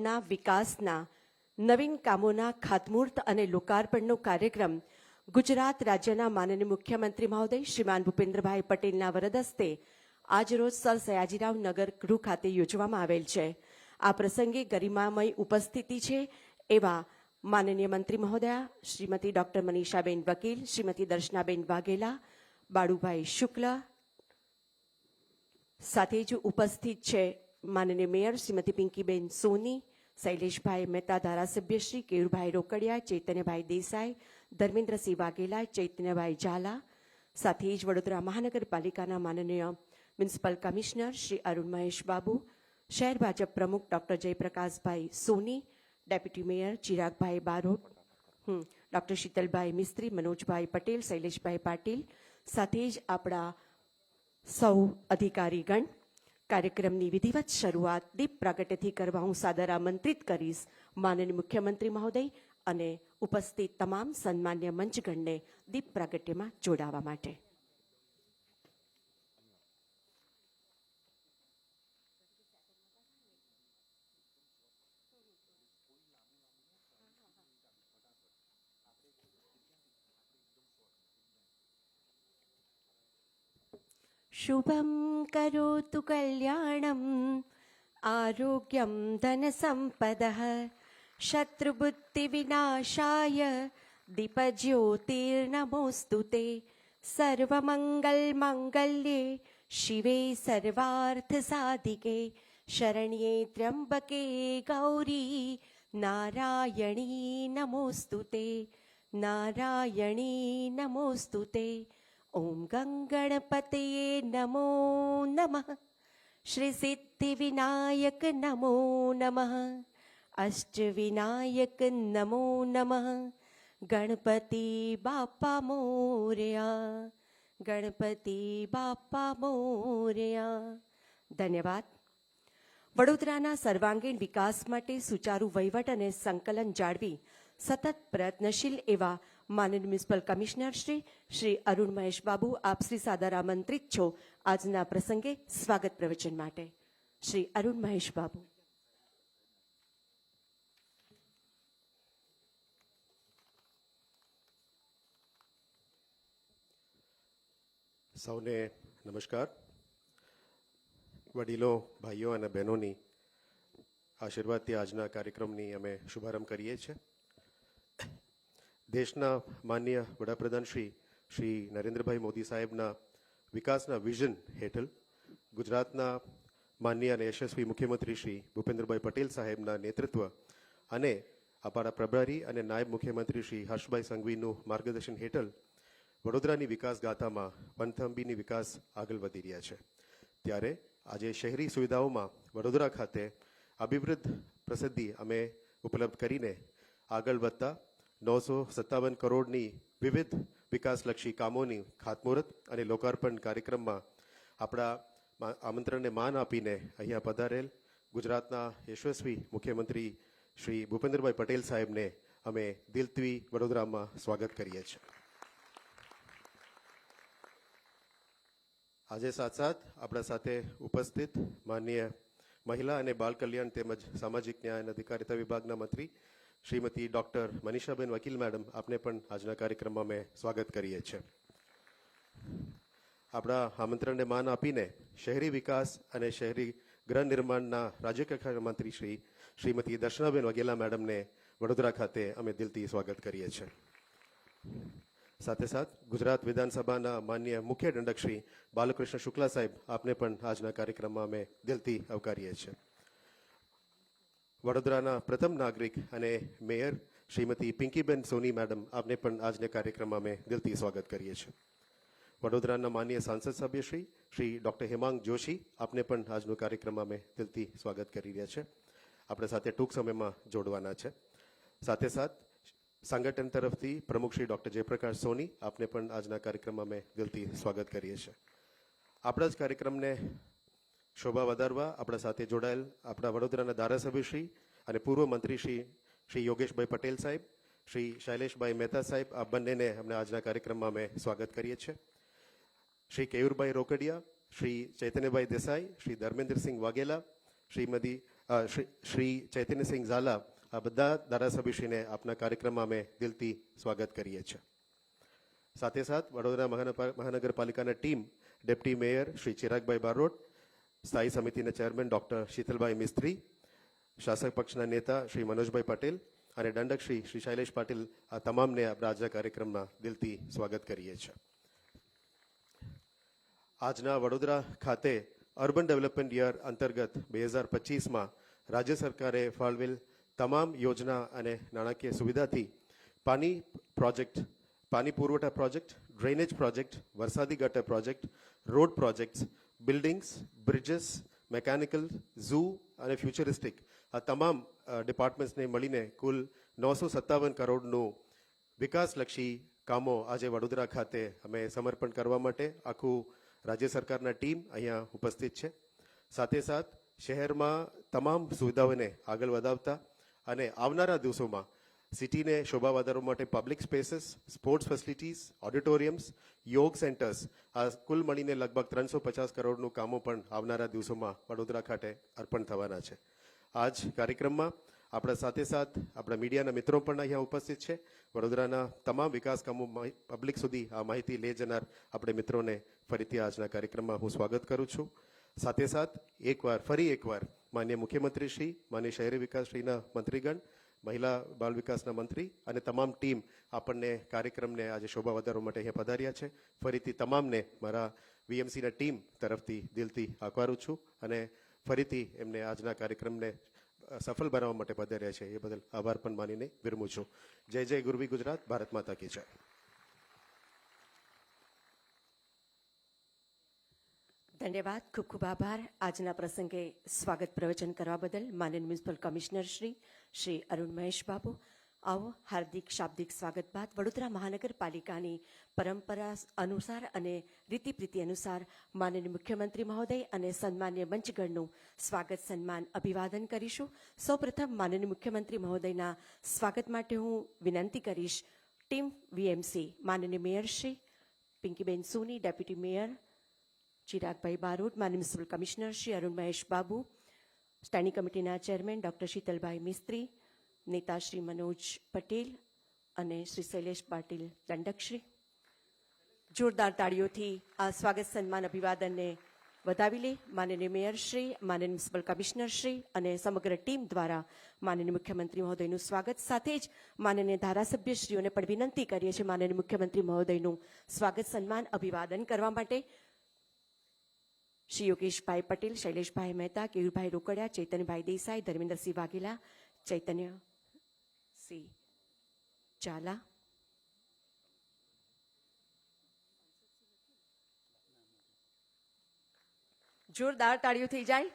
રોડના વિકાસના નવીન કામોના ખાતમુહૂર્ત અને લોકાર્પણનો કાર્યક્રમ ગુજરાત રાજ્યના માનનીય મુખ્યમંત્રી મહોદય શ્રીમાન ભૂપેન્દ્રભાઈ પટેલના વરદ હસ્તે આજરોજ સર સયાજીરાવ નગર ગૃહ ખાતે યોજવામાં આવેલ છે. આ પ્રસંગે ગરિમામય ઉપસ્થિતિ છે એવા માનનીય મંત્રી મહોદયા શ્રીમતી ડોક્ટર મનીષાબેન વકીલ, શ્રીમતી દર્શનાબેન વાઘેલા, બાળુભાઈ શુક્લ, સાથે જ ઉપસ્થિત છે માનનીય મેયર શ્રીમતી પિંકીબેન સોની, શૈલેષભાઈ મહેતા ધારાસભ્ય શ્રી કેયુરભાઈ રોકડિયા, ચૈતન્યભાઈ દેસાઈ, ધર્મેન્દ્રસિંહ વાઘેલા, ચૈતન્યભાઈ ઝાલા, સાથે જ વડોદરા મહાનગરપાલિકાના માનનીય મ્યુનિસિપલ કમિશનર શ્રી અરુણ મહેશ બાબુ, શહેર ભાજપ પ્રમુખ ડોક્ટર જયપ્રકાશભાઈ સોની, ડેપ્યુટી મેયર ચિરાગભાઈ બારોટ, ડોક્ટર શીતલભાઈ મિસ્ત્રી, મનોજભાઈ પટેલ, શૈલેષભાઈ પાટીલ, સાથે જ આપણા સૌ અધિકારીગણ. કાર્યક્રમની વિધિવત શરૂઆત દીપ પ્રાગટ્યથી કરવા હું સાદર આમંત્રિત કરીશ માનનીય મુખ્યમંત્રી મહોદય અને ઉપસ્થિત તમામ સન્માન્ય મંચગણને દીપ પ્રાગટ્યમાં જોડાવા માટે. શુભમ કરોતુ કલ્યાણમ આરોગ્યમ ધનસંપદઃ શત્રુબુદ્ધિવિનાશાય દીપજ્યોતિર્નમોસ્તુતે સર્વમંગલમાંગલ્યે શિવે સર્વાર્થસાધિકે શરણ્યે ત્ર્યંબકે ગૌરી નારાયણી નમોસ્તુતે નારાયણી નમોસ્તુતે. ઓમ ગંગણપતયે નમો નમઃ. શ્રી સિદ્ધિવિનાયક નમો નમઃ. અષ્ટવિનાયક નમો નમઃ. ગણપતિ બાપા મોરયા, ગણપતિ બાપા મોરયા. ધન્યવાદ. વડોદરાના સર્વાંગીણ વિકાસ માટે સુચારુ વહીવટ અને સંકલન જાળવી સતત પ્રયત્નશીલ એવા માનનીય મ્યુનિસિપલ કમિશનર શ્રી અરુણ મહેશ બાબુ, આપ શ્રી સાદર આમંત્રિત છો આજના પ્રસંગે સ્વાગત પ્રવચન માટે. શ્રી અરુણ મહેશ બાબુ. સૌને નમસ્કાર. વડીલો, ભાઈઓ અને બહેનોની આશીર્વાદથી આજના કાર્યક્રમની અમે શુભારંભ કરીએ છીએ. દેશના માનનીય વડાપ્રધાન શ્રી નરેન્દ્રભાઈ મોદી સાહેબના વિકાસના વિઝન હેઠળ ગુજરાતના માનનીય અને યશસ્વી મુખ્યમંત્રી શ્રી ભૂપેન્દ્રભાઈ પટેલ સાહેબના નેતૃત્વ અને આપણા પ્રભારી અને નાયબ મુખ્યમંત્રી શ્રી હર્ષભાઈ સંઘવીનું માર્ગદર્શન હેઠળ વડોદરાની વિકાસ ગાથામાં પનથંભીની વિકાસ આગળ વધી રહ્યા છે. ત્યારે આજે શહેરી સુવિધાઓમાં વડોદરા ખાતે અભિવૃદ્ધ પ્રસિદ્ધિ અમે ઉપલબ્ધ કરીને આગળ વધતા 957 કરોડની વિવિધ વિકાસલક્ષી કામોની ખાતમુહૂર્ત અને લોકાર્પણ કાર્યક્રમમાં આપણા આમંત્રણને માન આપીને અહીંયા પધારેલ ગુજરાતના યશસ્વી મુખ્યમંત્રી શ્રી ભૂપેન્દ્રભાઈ પટેલ સાહેબને અમે દિલથી વડોદરામાં સ્વાગત કરીએ છીએ. આજે સાથ આપણા સાથે ઉપસ્થિત માનનીય મહિલા અને બાળ કલ્યાણ તેમજ સામાજિક ન્યાય અને અધિકારિતા વિભાગના મંત્રી શ્રીમતી ડોક્ટર મનીષાબેન વકીલ મેડમ, આપને પણ આજના કાર્યક્રમમાં અમે સ્વાગત કરીએ છીએ. આપણા આમંત્રણને માન આપીને શહેરી વિકાસ અને શહેરી ગૃહ નિર્માણના રાજ્યકક્ષાના મંત્રી શ્રીમતી દર્શનાબેન વાઘેલા મેડમને વડોદરા ખાતે અમે દિલથી સ્વાગત કરીએ છીએ. સાથે ગુજરાત વિધાનસભાના માનનીય મુખ્ય દંડક શ્રી બાલકૃષ્ણ શુક્લા સાહેબ, આપને પણ આજના કાર્યક્રમમાં અમે દિલથી આવકારીએ છીએ. વડોદરાના પ્રથમ નાગરિક અને મેયર શ્રીમતી પિંકીબેન સોની મેડમ, આપને પણ આજના કાર્યક્રમમાં અમે દિલથી સ્વાગત કરીએ છીએ. વડોદરાના માનનીય સાંસદ સભ્ય શ્રી ડોક્ટર હેમાંગ જોશી, આપને પણ આજનો કાર્યક્રમમાં અમે દિલથી સ્વાગત કરી રહ્યા છે. આપણે સાથે ટૂંક સમયમાં જોડવાના છે. સાથે સંગઠન તરફથી પ્રમુખ શ્રી ડોક્ટર જયપ્રકાશ સોની, આપને પણ આજના કાર્યક્રમમાં અમે દિલથી સ્વાગત કરીએ છીએ. આપણા જ કાર્યક્રમને શોભા વધારવા આપણા સાથે જોડાયેલ આપણા વડોદરાના ધારાસભ્યશ્રી અને પૂર્વ મંત્રી શ્રી યોગેશભાઈ પટેલ સાહેબ, શ્રી શૈલેષભાઈ મહેતા સાહેબ, આ બંનેને અમને આજના કાર્યક્રમમાં અમે સ્વાગત કરીએ છીએ. શ્રી કેયુરભાઈ રોકડિયા, શ્રી ચૈતન્યભાઈ દેસાઈ, શ્રી ધર્મેન્દ્રસિંહ વાઘેલા, શ્રીમતી શ્રી ચૈતન્યસિંહ ઝાલા આ બધા ધારાસભ્યશ્રીને આપના કાર્યક્રમમાં અમે દિલથી સ્વાગત કરીએ છીએ. સાથે સાથ વડોદરા મહાનગરપાલિકાના team deputy mayor Shri Chiragbhai Barot, સ્થાયી સમિતિના ચેરમેન ડોક્ટર શીતલભાઈ મિસ્ત્રી, શાસક પક્ષના નેતા શ્રી મનોજભાઈ પટેલ અને દંડક શ્રી શૈલેષ પાટીલ, આ તમામને આપણા આજના કાર્યક્રમમાં દિલથી સ્વાગત કરીએ છીએ. આજના વડોદરા ખાતે અર્બન ડેવલપમેન્ટ યર અંતર્ગત 2025માં રાજ્ય સરકારે ફાળવેલ તમામ યોજના અને નાણાકીય સુવિધાથી પાણી પુરવઠા પ્રોજેક્ટ, ડ્રેનેજ પ્રોજેક્ટ, વરસાદી ગટર project, road projects, buildings, bridges, mechanical, zoo અને ફ્યુચરિસ્ટિક આ તમામ ડિપાર્ટમેન્ટ્સને મળીને કુલ 957 કરોડનું વિકાસલક્ષી કામો આજે વડોદરા ખાતે અમે સમર્પણ કરવા માટે આખું રાજ્ય સરકારના ટીમ અહીંયા ઉપસ્થિત છે. સાથે સાથ શહેરમાં તમામ સુવિધાઓને આગળ વધાવતા અને આવનારા દિવસોમાં સિટીને શોભા વધારવા માટે પબ્લિક સ્પેસીસ, સ્પોર્ટ્સ ફેસિલિટીઝ, ઓડિટોરિયમ્સ, યોગ સેન્ટર્સ આ કુલ મળીને લગભગ 350 કરોડનું કામો પણ આવનારા દિવસોમાં વડોદરા ખાતે અર્પણ થવાના છે. આ જ કાર્યક્રમમાં આપણા સાથે સાથ આપણા મીડિયાના મિત્રો પણ અહીંયા ઉપસ્થિત છે. વડોદરાના તમામ વિકાસ કામો પબ્લિક સુધી આ માહિતી લઈ જનાર આપણે મિત્રોને ફરીથી આજના કાર્યક્રમમાં હું સ્વાગત કરું છું. સાથે સાથ ફરી એકવાર માન્ય મુખ્યમંત્રી શ્રી, માન્ય શહેરી વિકાસશ્રીના મંત્રીગણ, મહિલા બાળ વિકાસના મંત્રી અને તમામ ટીમ આપણને કાર્યક્રમને આજે શોભા વધારવા માટે અહીંયા પધાર્યા છે. ફરીથી તમામને મારા વીએમસીના ટીમ તરફથી દિલથી આભારું છું અને ફરીથી એમને આજના કાર્યક્રમને સફળ બનાવવા માટે પધાર્યા છે એ બદલ આભાર પણ માનીને વિરમું છું. જય જય ગુરવી ગુજરાત, ભારત માતા કી જય. ધન્યવાદ, ખૂબ ખૂબ આભાર. આજના પ્રસંગે સ્વાગત પ્રવચન કરવા બદલ માનનીય મ્યુનિસિપલ કમિશનર શ્રી અરુણ મહેશ બાબુ. આવો હાર્દિક શાબ્દિક સ્વાગત બાદ વડોદરા મહાનગરપાલિકાની પરંપરા અનુસાર અને રીતિપ્રીતિ અનુસાર માનનીય મુખ્યમંત્રી મહોદય અને સન્માન્ય મંચગણનું સ્વાગત સન્માન અભિવાદન કરીશું. સૌપ્રથમ માનનીય મુખ્યમંત્રી મહોદયના સ્વાગત માટે હું વિનંતી કરીશ ટીમ વીએમસી, માનનીય મેયર શ્રી પિંકીબેન સોની, ડેપ્યુટી મેયર ચિરાગભાઈ બારોટ, માનનીય municipal commissioner Shri Arun Mahesh Babu, standing કમિટીના ચેરમેન ડોક્ટર શીતલભાઈ મિસ્ત્રી, નેતા શ્રી મનોજ પટેલ અને શ્રી શૈલેષ પાટીલ દંડકશ્રી. જોરદાર તાળીઓથી આ સ્વાગત સન્માન અભિવાદનને વધાવી લે. માનનીય મેયર શ્રી, માનનીય મ્યુનિસિપલ કમિશનર શ્રી અને સમગ્ર ટીમ દ્વારા માનનીય મુખ્યમંત્રી મહોદયનું સ્વાગત, સાથે જ માનનીય ધારાસભ્યશ્રીઓને પણ વિનંતી કરીએ છીએ માનનીય મુખ્યમંત્રી મહોદયનું સ્વાગત સન્માન અભિવાદન કરવા માટે. શ્રી યોગેશભાઈ પટેલ, શૈલેષભાઈ મહેતા, કેયુરભાઈ રોકડિયા, ચૈતન્યભાઈ દેસાઈ, ધર્મેન્દ્રસિંહ વાઘેલા, ચૈતન્યસિંહ ઝાલા, જોરદાર તાળીઓ થઈ જાય.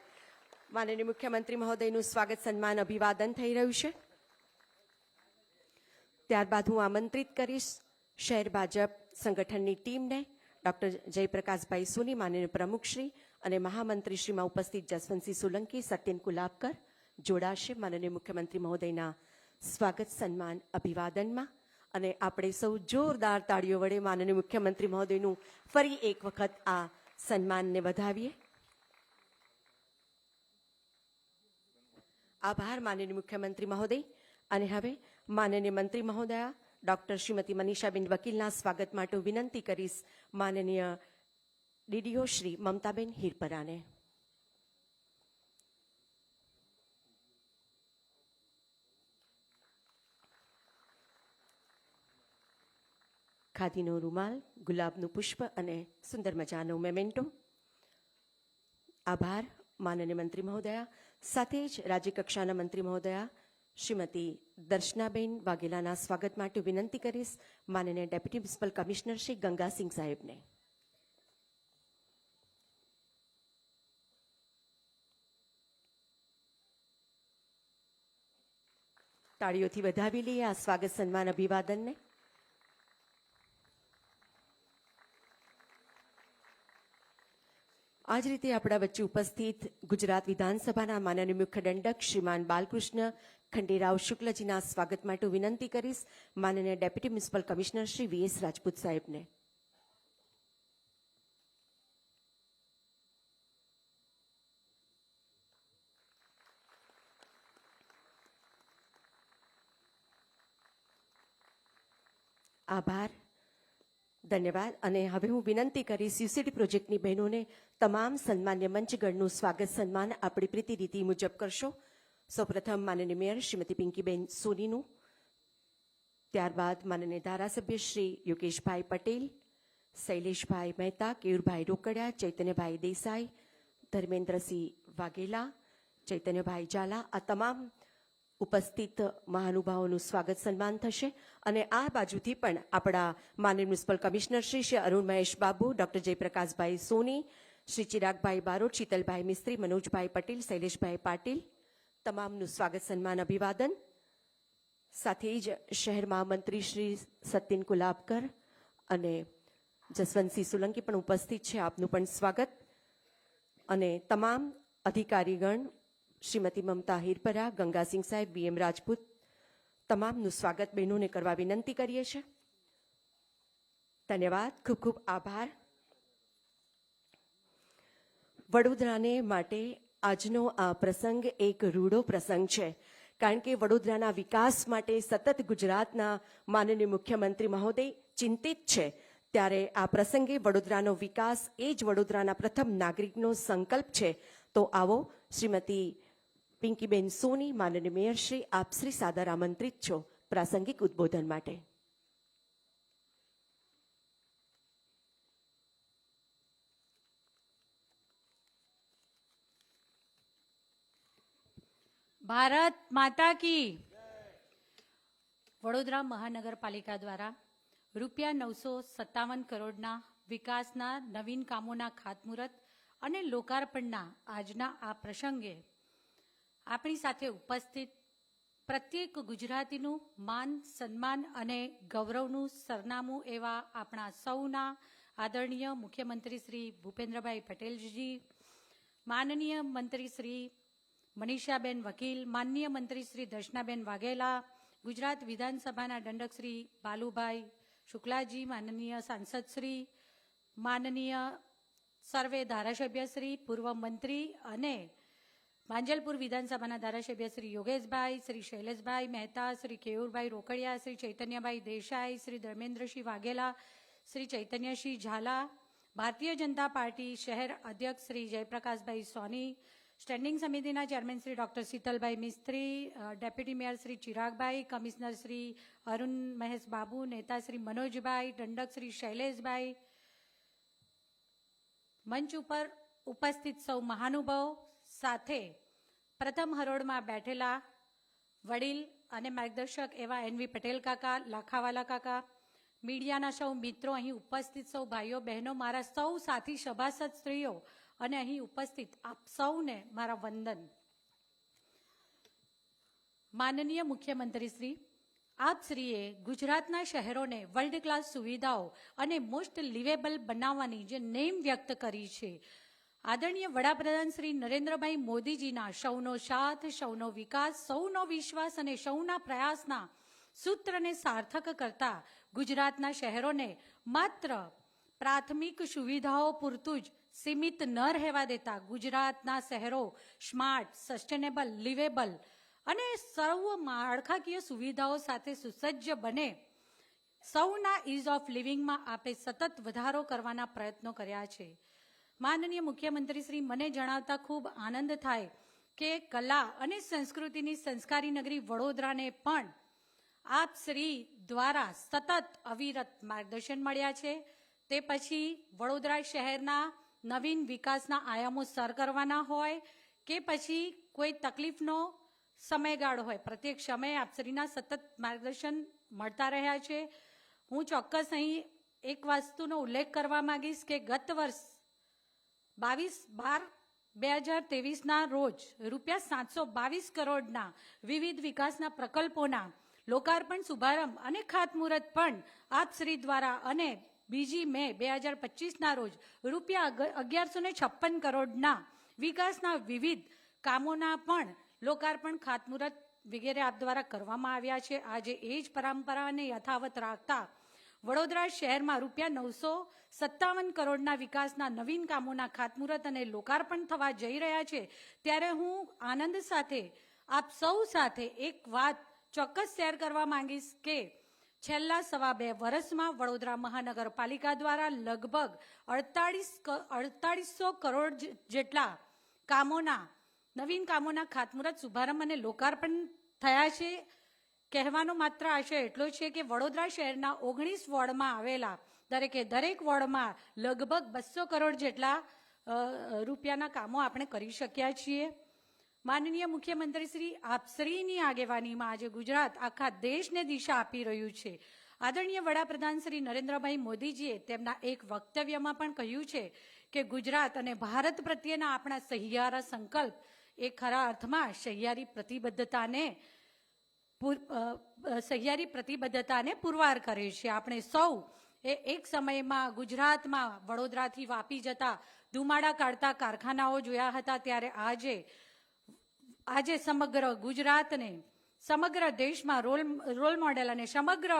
માનનીય મુખ્યમંત્રી મહોદયનું સ્વાગત સન્માન અભિવાદન થઈ રહ્યું છે. ત્યારબાદ હું આમંત્રિત કરીશ શહેર ભાજપ સંગઠનની ટીમને. ડોક્ટર જયપ્રકાશભાઈ સોની, માનનીય પ્રમુખશ્રી અને મહામંત્રીશ્રીમાં ઉપસ્થિત જસવંતસિંહ સોલંકી, સત્યન કુલાબકર જોડાશે માનનીય મુખ્યમંત્રી મહોદયના સ્વાગત સન્માન અભિવાદનમાં. અને આપણે સૌ જોરદાર તાળીઓ વડે માનનીય મુખ્યમંત્રી મહોદયનું ફરી એક વખત આ સન્માનને વધાવીએ. આભાર માનનીય મુખ્યમંત્રી મહોદય. અને હવે માનનીય મંત્રી મહોદયા ડોક્ટર શ્રીમતી મનીષાબેન વકીલના સ્વાગત માટે વિનંતી કરીશ માનનીય ડીડીઓ શ્રી મમતાબેન હિરપરાને. ખાદીનો રૂમાલ, ગુલાબનું પુષ્પ અને સુંદર મજાનો મેમેન્ટો. આભાર માનનીય મંત્રી મહોદયા. સાથે જ રાજ્યકક્ષાના મંત્રી મહોદયા શ્રીમતી દર્શનાબેન વાઘેલાના સ્વાગત માટે વિનંતી કરીશ માનનીય deputy municipal commissioner Shri Gangasingh સાહેબને. તાળીઓથી વધાવી લઈએ આ સ્વાગત સન્માન અભિવાદનને. આ જ રીતે આપણા વચ્ચે ઉપસ્થિત ગુજરાત વિધાનસભાના માનનીય મુખ્ય દંડક શ્રીમાન બાલકૃષ્ણ ખંડેરાવ શુક્લજીના સ્વાગત માટે વિનંતી કરીશ માનનીય deputy municipal commissioner Shri VS Rajput સાહેબને. આભાર, ધન્યવાદ. અને હવે હું વિનંતી કરીશ યુસીડી પ્રોજેક્ટની બહેનોને તમામ સન્માન્ય મંચગણનું સ્વાગત સન્માન આપણી પ્રીતિ રીતિ મુજબ કરશો. સૌપ્રથમ માનનીય મેયર શ્રીમતી પિંકીબેન સોનીનું, ત્યારબાદ માનનીય ધારાસભ્ય શ્રી યોગેશભાઈ પટેલ, શૈલેષભાઈ મહેતા, કેયુરભાઈ રોકડિયા, ચૈતન્યભાઈ દેસાઈ, ધર્મેન્દ્રસિંહ વાઘેલા, ચૈતન્યભાઈ ઝાલા, આ તમામ ઉપસ્થિત મહાનુભાવોનું સ્વાગત સન્માન થશે. અને આ બાજુથી પણ આપણા માનનીય municipal commissioner Shri Arun Mahesh Babu, doctor Jayprakashbhai Soni, Shri Chiragbhai Barot, Shitalbhai Mistry, Manojbhai Patel, Shaileshbhai Patil, તમામનું સ્વાગત સન્માન અભિવાદન. સાથે જ શહેર મહામંત્રી શ્રી સતીન કુલાબકર અને જસવંતસિંહ સોલંકી પણ ઉપસ્થિત છે, આપનું પણ સ્વાગત. અને તમામ અધિકારીગણ શ્રીમતી મમતા હિરપરા, ગંગાસિંહ સાહેબ, વીએમ રાજપૂત, તમામનું સ્વાગત બહેનોને કરવા વિનંતી કરીએ છીએ. ધન્યવાદ, ખૂબ ખૂબ આભાર. વડોદરાને માટે આજનો આ પ્રસંગ એક રૂડો પ્રસંગ છે, કારણ કે વડોદરાના વિકાસ માટે સતત ગુજરાતના માનનીય મુખ્યમંત્રી મહોદય ચિંતિત છે. ત્યારે આ પ્રસંગે વડોદરાનો વિકાસ એ જ વડોદરાના પ્રથમ નાગરિકનો સંકલ્પ છે. તો આવો શ્રીમતી પિંકીબેન સોની, માનનીય મેયર શ્રી, આપ શ્રી સાદર આમંત્રિત છો પ્રાસંગિક ઉદ્બોધન માટે. ભારત માતા કી. વડોદરા મહાનગરપાલિકા દ્વારા ₹957 કરોડના વિકાસના નવીન કામોના ખાતમુહૂર્ત અને લોકાર્પણના આજના આ પ્રસંગે આપણી સાથે ઉપસ્થિત પ્રત્યેક ગુજરાતીનું માન, સન્માન અને ગૌરવનું સરનામું એવા આપણા સૌના આદરણીય મુખ્યમંત્રી શ્રી ભૂપેન્દ્રભાઈ પટેલજી, માનનીય મંત્રી શ્રી મનીષાબેન વકીલ, માનનીય મંત્રી શ્રી દર્શનાબેન વાઘેલા, ગુજરાત વિધાનસભાના દંડક શ્રી બાલુભાઈ શુક્લાજી, માનનીય સાંસદ શ્રી, માનનીય સર્વે ધારાસભ્ય શ્રી, પૂર્વ મંત્રી અને માંજલપુર વિધાનસભાના ધારાસભ્ય શ્રી યોગેશભાઈ, શ્રી શૈલેષભાઈ મહેતા, શ્રી કેયુરભાઈ રોકડિયા, શ્રી ચૈતન્યભાઈ દેસાઈ, શ્રી ધર્મેન્દ્રસિંહ વાઘેલા, શ્રી ચૈતન્યસિંહ ઝાલા, ભારતીય જનતા પાર્ટી શહેર અધ્યક્ષ શ્રી જયપ્રકાશભાઈ સોની, સ્ટેન્ડિંગ સમિતિના ચેરમેન શ્રી ડોક્ટર શીતલભાઈ મિસ્ત્રી, ડેપ્યુટી મેયર શ્રી ચિરાગભાઈ, કમિશનર શ્રી અરુણ મહેશ બાબુ, નેતા શ્રી મનોજભાઈ, દંડક શ્રી શૈલેષભાઈ, મંચ ઉપર ઉપસ્થિત સૌ મહાનુભાવો, સાથે પ્રથમ હરોળમાં બેઠેલા વડીલ અને માર્ગદર્શક એવા NV પટેલ કાકા, લાખાવાલા કાકા, મીડિયાના સૌ મિત્રો, અહીં ઉપસ્થિત સૌ ભાઈઓ બહેનો, મારા સૌ સાથી સભાસદ સ્ત્રીઓ અને અહીં ઉપસ્થિત આપ સૌને મારા વંદન. માનનીય મુખ્યમંત્રી શ્રી, આપ શ્રીએ ગુજરાતના શહેરોને વર્લ્ડ ક્લાસ સુવિધાઓ અને મોસ્ટ લિવેબલ બનાવવાની જે નેમ વ્યક્ત કરી છે, આદરણીય વડાપ્રધાન શ્રી નરેન્દ્રભાઈ મોદીજીના સૌનો સાથ, સૌનો વિકાસ, સૌનો વિશ્વાસ અને સૌના પ્રયાસના સૂત્રને સાર્થક કરતા ગુજરાતના શહેરોને માત્ર પ્રાથમિક સુવિધાઓ પૂરતું જ સીમિત ન રહેવા દેતા ગુજરાતના શહેરો સ્માર્ટ, સસ્ટેનેબલ, લિવેબલ અને સર્વ માળખાકીય સુવિધાઓ સાથે સુસજ્જ બને, સૌના ઇઝ ઓફ લિવિંગમાં આપે સતત વધારો કરવાના પ્રયત્નો કર્યા છે. માનનીય મુખ્યમંત્રી શ્રી, મને જણાવતા ખૂબ આનંદ થાય કે કલા અને સંસ્કૃતિની સંસ્કારી નગરી વડોદરાને પણ આપ શ્રી દ્વારા સતત અવિરત માર્ગદર્શન મળ્યા છે. તે પછી વડોદરા શહેરના નવીન વિકાસના આયામો સર કરવાના હોય કે પછી કોઈ તકલીફનો સમયગાળો હોય, પ્રત્યેક સમયે આપ શ્રીના સતત માર્ગદર્શન મળતા રહ્યા છે. હું ચોક્કસ અહીં એક વસ્તુનો ઉલ્લેખ કરવા માંગીશ કે ગત વર્ષ 22/12/2023ના રોજ ₹722 કરોડના વિવિધ વિકાસના પ્રકલ્પોના લોકાર્પણ, શુભારંભ અને ખાતમુહૂર્ત પણ આપ શ્રી દ્વારા અને 2 મે 2025ના રોજ ₹1156 કરોડના વિકાસના વિવિધ કામોના પણ લોકાર્પણ, ખાતમુહૂર્ત વગેરે આપ દ્વારા કરવામાં આવ્યા છે. આજે એ જ પરંપરાને યથાવત રાખતા વડોદરા શહેરમાં ₹957 કરોડના વિકાસના નવીન કામોના ખાતમુહૂર્ત અને લોકાર્પણ થવા જઈ રહ્યા છે. ત્યારે હું આનંદ સાથે આપ સૌ સાથે એક વાત ચોક્કસ શેર કરવા માંગીશ કે છેલ્લા 2.5 વર્ષમાં વડોદરા મહાનગરપાલિકા દ્વારા લગભગ 4800 કરોડ જેટલા કામોના નવીન કામોના ખાતમુહૂર્ત, શુભારંભ અને લોકાર્પણ થયા છે. કહેવાનો માત્ર આશય એટલો છે કે વડોદરા શહેરના 19 વોર્ડમાં આવેલા દરેક વોર્ડમાં લગભગ 200 કરોડ જેટલા રૂપિયાના કામો આપણે કરી શક્યા છીએ. માનનીય મુખ્યમંત્રી શ્રી આપશ્રીની આગેવાનીમાં આજે ગુજરાત આખા દેશને દિશા આપી રહ્યું છે. આદરણીય વડાપ્રધાન શ્રી નરેન્દ્રભાઈ મોદીજીએ તેમના એક વક્તવ્યમાં પણ કહ્યું છે કે ગુજરાત અને ભારત પ્રત્યેના આપણા સહિયારા સંકલ્પ એ ખરા અર્થમાં સહિયારી પ્રતિબદ્ધતાને પુરવાર કરે છે. આપણે સૌ એક સમયમાં ગુજરાતમાં વડોદરાથી વાપી જતા ધુમાડા કાઢતા કારખાનાઓ જોયા હતા, ત્યારે આજે સમગ્ર ગુજરાતને સમગ્ર દેશમાં રોલ મોડેલ અને સમગ્ર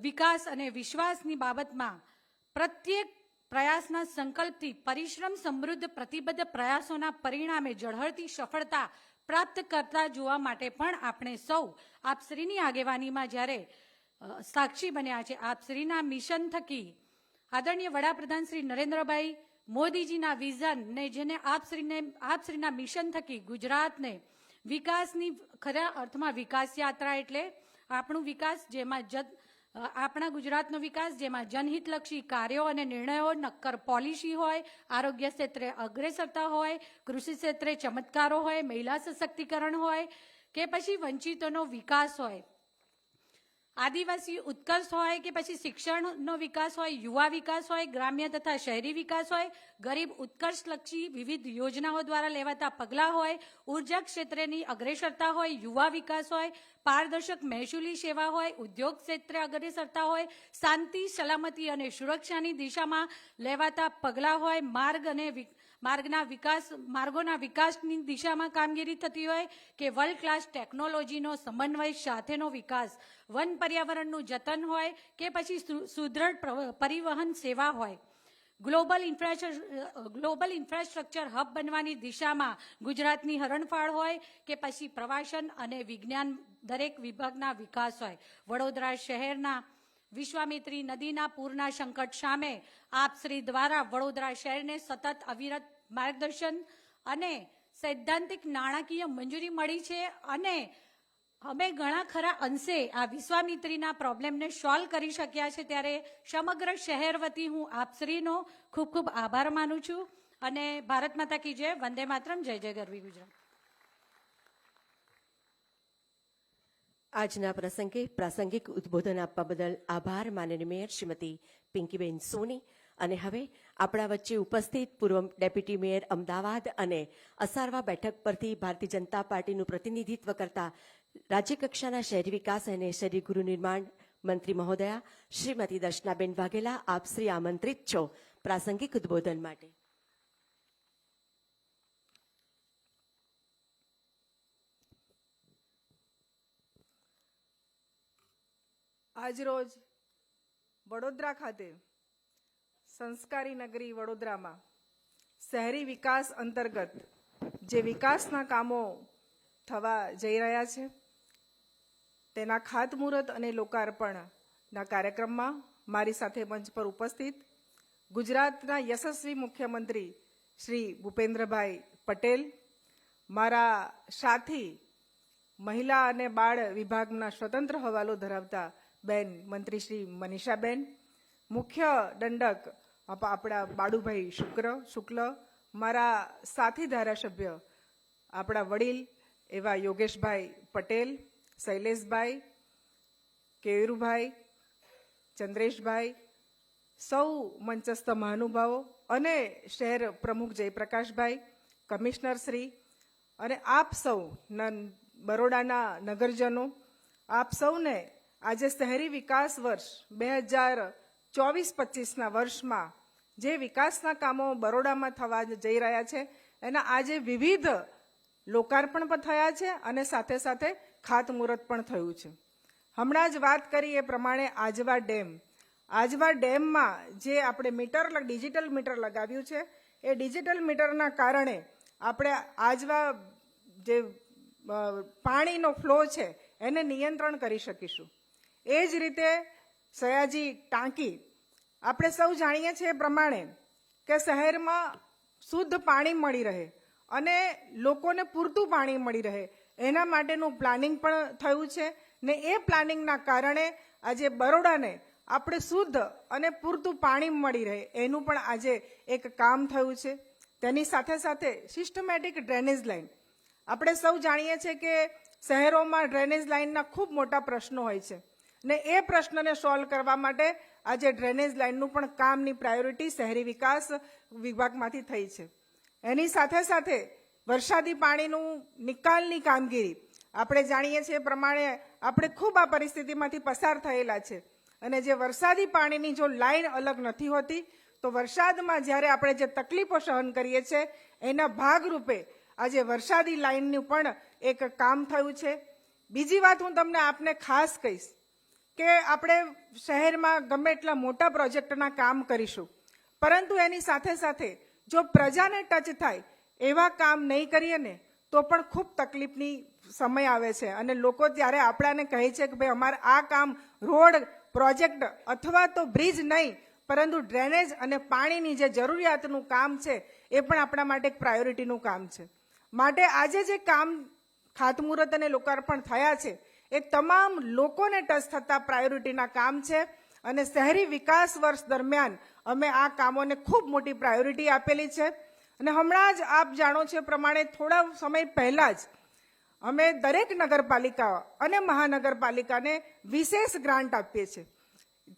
વિકાસ અને વિશ્વાસની બાબતમાં પ્રત્યેક પ્રયાસના સંકલ્પથી પરિશ્રમ સમૃદ્ધ પ્રતિબદ્ધ પ્રયાસોના પરિણામે ઝળહળતી સફળતા પ્રાપ્ત કરતા જોવા માટે પણ આપણે સૌ આપશ્રીની આગેવાનીમાં જ્યારે સાક્ષી બન્યા છે. આપશ્રીના મિશન થકી આદરણીય વડાપ્રધાન શ્રી નરેન્દ્રભાઈ મોદીજીના વિઝન ને જેને આપશ્રીના મિશન થકી ગુજરાતને વિકાસની ખરા અર્થમાં વિકાસ યાત્રા એટલે આપણું વિકાસ જેમાં આપણા ગુજરાતનો વિકાસ જેમાં જનહિતલક્ષી કાર્યો અને નિર્ણયો, નક્કર પોલિસી હોય, આરોગ્ય ક્ષેત્રે અગ્રેસરતા હોય, કૃષિ ક્ષેત્રે ચમત્કારો હોય, મહિલા સશક્તિકરણ હોય કે પછી વંચિતોનો વિકાસ હોય, આદિવાસી ઉત્કર્ષ હોય કે પછી શિક્ષણનો વિકાસ હોય, યુવા વિકાસ હોય, ગ્રામ્ય તથા શહેરી વિકાસ હોય, ગરીબ ઉત્કર્ષલક્ષી વિવિધ યોજનાઓ દ્વારા લેવાતા પગલાં હોય, ઉર્જા ક્ષેત્રેની અગ્રેસરતા હોય, યુવા વિકાસ હોય, પારદર્શક મહેસૂલી સેવા હોય, ઉદ્યોગ ક્ષેત્રે અગ્રેસરતા હોય, શાંતિ, સલામતી અને સુરક્ષાની દિશામાં લેવાતા પગલાં હોય, માર્ગોના વિકાસની દિશામાં કામગીરી થતી હોય કે વર્લ્ડ ક્લાસ ટેકનોલોજીનો સમન્વય સાથેનો વિકાસ, વન પર્યાવરણનું જતન હોય કે પછી સુદૃઢ પરિવહન સેવા હોય, ગ્લોબલ ઇન્ફ્રાસ્ટ્રક્ચર હબ બનવાની દિશામાં ગુજરાતની હરણફાળ હોય કે પછી પ્રવાસન અને વિજ્ઞાન દરેક વિભાગના વિકાસ હોય. વડોદરા શહેરના વિશ્વામિત્રી નદીના પૂરના સંકટ સામે આપશ્રી દ્વારા વડોદરા શહેરને સતત અવિરત માર્ગદર્શન અને સૈદ્ધાંતિક નાણાકીય મંજૂરી મળી છે અને અમે ઘણા ખરા અંશે આ વિશ્વામિત્રીના પ્રોબ્લેમને સોલ્વ કરી શક્યા છે. ત્યારે સમગ્ર શહેર વતી હું આપશ્રીનો ખૂબ ખૂબ આભાર માનું છું અને ભારત માતા કી જય, વંદે માતરમ, જય જય ગરવી ગુજરાત. આજના પ્રસંગે પ્રાસંગિક ઉદ્બોધન આપવા બદલ આભાર માનનીય મેયર શ્રીમતી પિંકીબેન સોની. અને હવે આપણા વચ્ચે ઉપસ્થિત પૂર્વ ડેપ્યુટી મેયર અમદાવાદ અને અસારવા બેઠક પરથી ભારતીય જનતા પાર્ટીનું પ્રતિનિધિત્વ કરતા રાજ્યકક્ષાના શહેરી વિકાસ અને શહેરી ગૃહ નિર્માણ મંત્રી મહોદયા શ્રીમતી દર્શનાબેન વાઘેલા, આપશ્રી આમંત્રિત છો પ્રાસંગિક ઉદ્બોધન માટે. આજરોજ વડોદરા ખાતે સંસ્કારી નગરી વડોદરામાં શહેરી વિકાસ અંતર્ગત જે વિકાસના કામો થવા જઈ રહ્યા છે તેના ખાતમુહૂર્ત અને લોકાર્પણના કાર્યક્રમમાં મારી સાથે મંચ પર ઉપસ્થિત ગુજરાતના યશસ્વી મુખ્યમંત્રી શ્રી ભૂપેન્દ્રભાઈ પટેલ, મારા સાથી મહિલા અને બાળ વિભાગના સ્વતંત્ર હવાલો ધરાવતા બેન મંત્રી શ્રી મનીષાબેન, મુખ્ય દંડક આપણા બાળુભાઈ શુક્લ, મારા સાથી ધારાસભ્ય આપણા વડીલ એવા યોગેશભાઈ પટેલ, શૈલેષભાઈ, કેયુરભાઈ, ચંદ્રેશભાઈ, સૌ મંચસ્થ મહાનુભાવો અને શહેર પ્રમુખ જયપ્રકાશભાઈ, કમિશનર શ્રી અને આપ સૌ બરોડાના નગરજનો, આપ સૌને આજે શહેરી વિકાસ વર્ષ 2024-25ના વર્ષમાં જે વિકાસના કામો બરોડામાં થવા જઈ રહ્યા છે એના આજે વિવિધ લોકાર્પણ પણ થયા છે અને સાથે સાથે ખાતમુહૂર્ત પણ થયું છે. હમણાં જ વાત કરી એ પ્રમાણે આજવા ડેમમાં જે આપણે ડિજિટલ મીટર લગાવ્યું છે એ ડિજિટલ મીટરના કારણે આપણે આજવા જે પાણીનો ફ્લો છે એને નિયંત્રણ કરી શકીશું. એ જ રીતે સયાજી ટાંકી, આપણે સૌ જાણીએ છીએ એ પ્રમાણે કે શહેરમાં શુદ્ધ પાણી મળી રહે અને લોકોને પૂરતું પાણી મળી રહે એના માટેનું પ્લાનિંગ પણ થયું છે ને એ પ્લાનિંગના કારણે આજે બરોડાને આપણે શુદ્ધ અને પૂરતું પાણી મળી રહે એનું પણ આજે એક કામ થયું છે. તેની સાથે સાથે સિસ્ટમેટિક ડ્રેનેજ લાઇન, આપણે સૌ જાણીએ છીએ કે શહેરોમાં ડ્રેનેજ લાઇનના ખૂબ મોટા પ્રશ્નો હોય છે ને એ પ્રશ્નને સોલ્વ કરવા માટે આજે ડ્રેનેજ લાઇનનું પણ કામની પ્રાયોરિટી શહેરી વિકાસ વિભાગમાંથી થઈ છે. એની સાથે સાથે વરસાદી પાણીનું નિકાલની કામગીરી, આપણે જાણીએ છીએ એ પ્રમાણે આપણે ખૂબ આ પરિસ્થિતિમાંથી પસાર થયેલા છે અને જે વરસાદી પાણીની જો લાઈન અલગ નથી હોતી તો વરસાદમાં જ્યારે આપણે જે તકલીફો સહન કરીએ છીએ એના ભાગરૂપે આજે વરસાદી લાઈનનું પણ એક કામ થયું છે. બીજી વાત હું તમને આપને ખાસ કહીશ કે આપણે શહેરમાં ગમે એટલા મોટા પ્રોજેક્ટના કામ કરીશું, પરંતુ એની સાથે સાથે જો પ્રજાને ટચ થાય એવા કામ નહીં કરીએ ને તો પણ ખૂબ તકલીફની સમય આવે છે અને લોકો ત્યારે આપણાને કહે છે કે ભાઈ અમારે આ કામ રોડ પ્રોજેક્ટ અથવા તો બ્રિજ નહીં પરંતુ ડ્રેનેજ અને પાણીની જે જરૂરિયાતનું કામ છે એ પણ આપણા માટે એક પ્રાયોરિટીનું કામ છે. માટે આજે જે કામ ખાતમુહૂર્ત અને લોકાર્પણ થયા છે એ તમામ લોકોને ટચ થતા પ્રાયોરિટીના કામ છે અને શહેરી વિકાસ વર્ષ દરમિયાન અમે આ કામોને ખૂબ મોટી પ્રાયોરિટી આપેલી છે. અને હમણાં જ આપ જાણો છો એ પ્રમાણે થોડા સમય પહેલા જ અમે દરેક નગરપાલિકા અને મહાનગરપાલિકાને વિશેષ ગ્રાન્ટ આપીએ છીએ.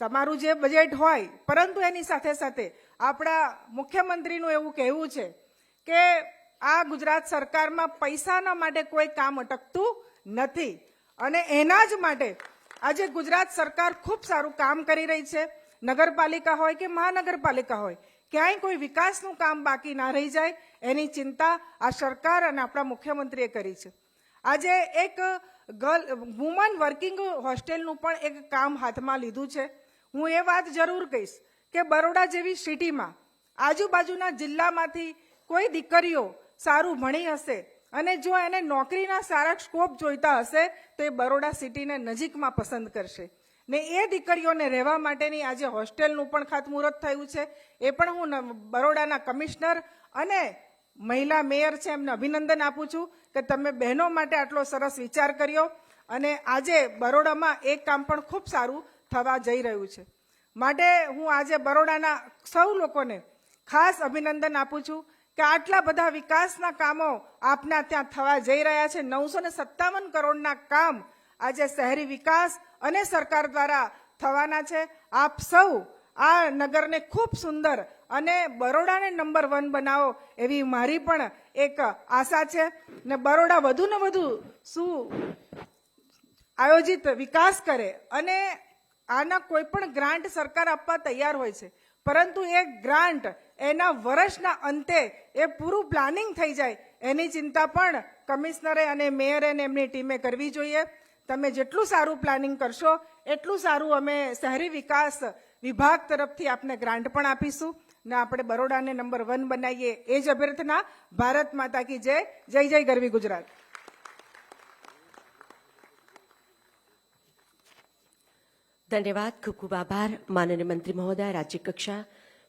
તમારું જે બજેટ હોય, પરંતુ એની સાથે સાથે આપણા મુખ્યમંત્રીનું એવું કહેવું છે કે આ ગુજરાત સરકારમાં પૈસાના માટે કોઈ કામ અટકતું નથી અને એના જ માટે આજે ગુજરાત સરકાર ખૂબ સારું કામ કરી રહી છે. નગરપાલિકા હોય કે મહાનગરપાલિકા હોય, ક્યાંય કોઈ વિકાસનું કામ બાકી ના રહી જાય એની ચિંતા આ સરકાર અને આપણા મુખ્યમંત્રીએ કરી છે. આજે એક વુમન વર્કિંગ હોસ્ટેલનું પણ એક કામ હાથમાં લીધું છે. હું એ વાત જરૂર કહીશ કે બરોડા જેવી સિટીમાં આજુબાજુના જિલ્લામાંથી કોઈ દીકરીઓ સારું ભણી હશે અને જો એને નોકરીના સારા સ્કોપ જોઈતા હશે તો એ બરોડા સિટીને નજીકમાં પસંદ કરશે ને એ દીકરીઓને રહેવા માટેની આજે હોસ્ટેલનું પણ ખાતમુહૂર્ત થયું છે. એ પણ હું બરોડાના કમિશનર અને મહિલા મેયર છે એમને અભિનંદન આપું છું કે તમે બહેનો માટે આટલો સરસ વિચાર કર્યો અને આજે બરોડામાં એક કામ પણ ખૂબ સારું થવા જઈ રહ્યું છે. માટે હું આજે બરોડાના સૌ લોકોને ખાસ અભિનંદન આપું છું કે આટલા બધા વિકાસના કામો આપના ત્યાં થવા જઈ રહ્યા છે. 957 કરોડના કામ આજે શહેરી વિકાસ અને સરકાર દ્વારા થવાના છે. આપ સૌ આ નગરને ખૂબ સુંદર અને બરોડાને નંબર 1 બનાવો એવી મારી પણ એક આશા છે ને બરોડા વધુ ને વધુ આયોજિત વિકાસ કરે અને આના કોઈ પણ ગ્રાન્ટ સરકાર આપવા તૈયાર હોય છે, પરંતુ એ ગ્રાન્ટ એના વર્ષના અંતે એ પૂરું પ્લાનિંગ થઈ જાય એની ચિંતા પણ કમિશનરે અને મેયરે અને એમની ટીમે કરવી જોઈએ. તમે જેટલું સારું પ્લાનિંગ કરશો એટલું સારું અમે શહેરી વિકાસ વિભાગ તરફથી આપને ગ્રાન્ટ પણ આપીશું ને આપણે બરોડાને નંબર 1 બનાવીએ એ જ અભ્યર્થના. ભારત માતા કી જય. જય જય ગરવી ગુજરાત. ધન્યવાદ. ખૂબ ખૂબ આભાર માનનીય મંત્રી મહોદય, રાજ્ય કક્ષા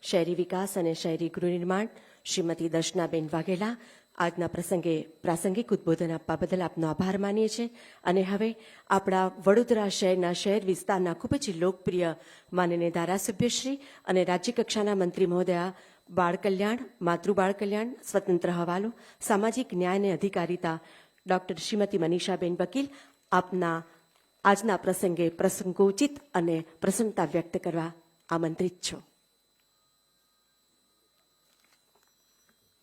શહેરી વિકાસ અને શહેરી ગૃહનિર્માણ શ્રીમતી દર્શનાબેન વાઘેલા. આજના પ્રસંગે પ્રાસંગિક ઉદબોધન આપવા બદલ આપનો આભાર માનીએ છીએ. અને હવે આપણા વડોદરા શહેરના શહેર વિસ્તારના ખૂબ જ લોકપ્રિય માનનીય ધારાસભ્યશ્રી અને રાજ્યકક્ષાના મંત્રી મહોદયા બાળ કલ્યાણ, માતૃ બાળ કલ્યાણ, સ્વતંત્ર હવાલો, સામાજિક ન્યાય અને અધિકારિતા ડોક્ટર શ્રીમતી મનીષાબેન વકીલ આપના આજના પ્રસંગે પ્રસંગોચિત અને પ્રસન્નતા વ્યક્ત કરવા આમંત્રિત છો.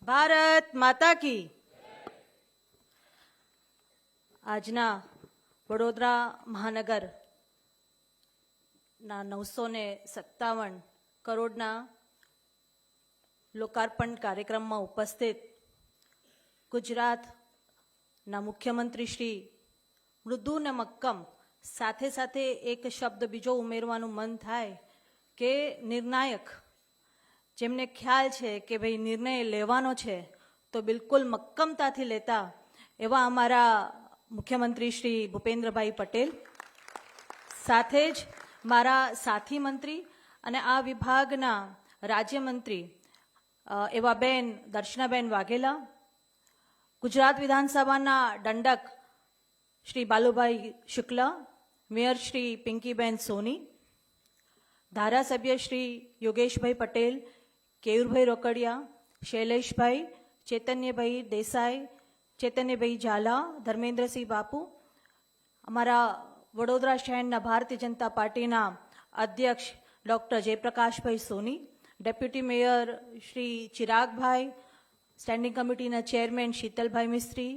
ભારત માતા કી. આજના વડોદરા મહાનગરના 957 કરોડના લોકાર્પણ કાર્યક્રમમાં ઉપસ્થિત ગુજરાતના મુખ્યમંત્રી શ્રી મૃદુ ને મક્કમ, સાથે સાથે એક શબ્દ બીજો ઉમેરવાનું મન થાય કે નિર્ણાયક, જેમને ખ્યાલ છે કે ભાઈ નિર્ણય લેવાનો છે તો બિલકુલ મક્કમતાથી લેતા એવા અમારા મુખ્યમંત્રી શ્રી ભૂપેન્દ્રભાઈ પટેલ, સાથે જ મારા સાથી મંત્રી અને આ વિભાગના રાજ્યમંત્રી એવા બેન દર્શનાબેન વાઘેલા, ગુજરાત વિધાનસભાના દંડક શ્રી બાલુભાઈ શુક્લા, મેયર શ્રી પિંકીબેન સોની, ધારાસભ્ય શ્રી યોગેશભાઈ પટેલ, કેયુરભાઈ રોકડિયા, શૈલેષભાઈ, ચૈતન્યભાઈ દેસાઈ, ચૈતન્યભાઈ ઝાલા, ધર્મેન્દ્રસિંહ બાપુ, અમારા વડોદરા શહેરના ભારતીય જનતા પાર્ટીના અધ્યક્ષ ડૉક્ટર જયપ્રકાશભાઈ સોની, ડેપ્યુટી મેયર શ્રી ચિરાગભાઈ, સ્ટેન્ડિંગ કમિટીના ચેરમેન શીતલભાઈ મિસ્ત્રી,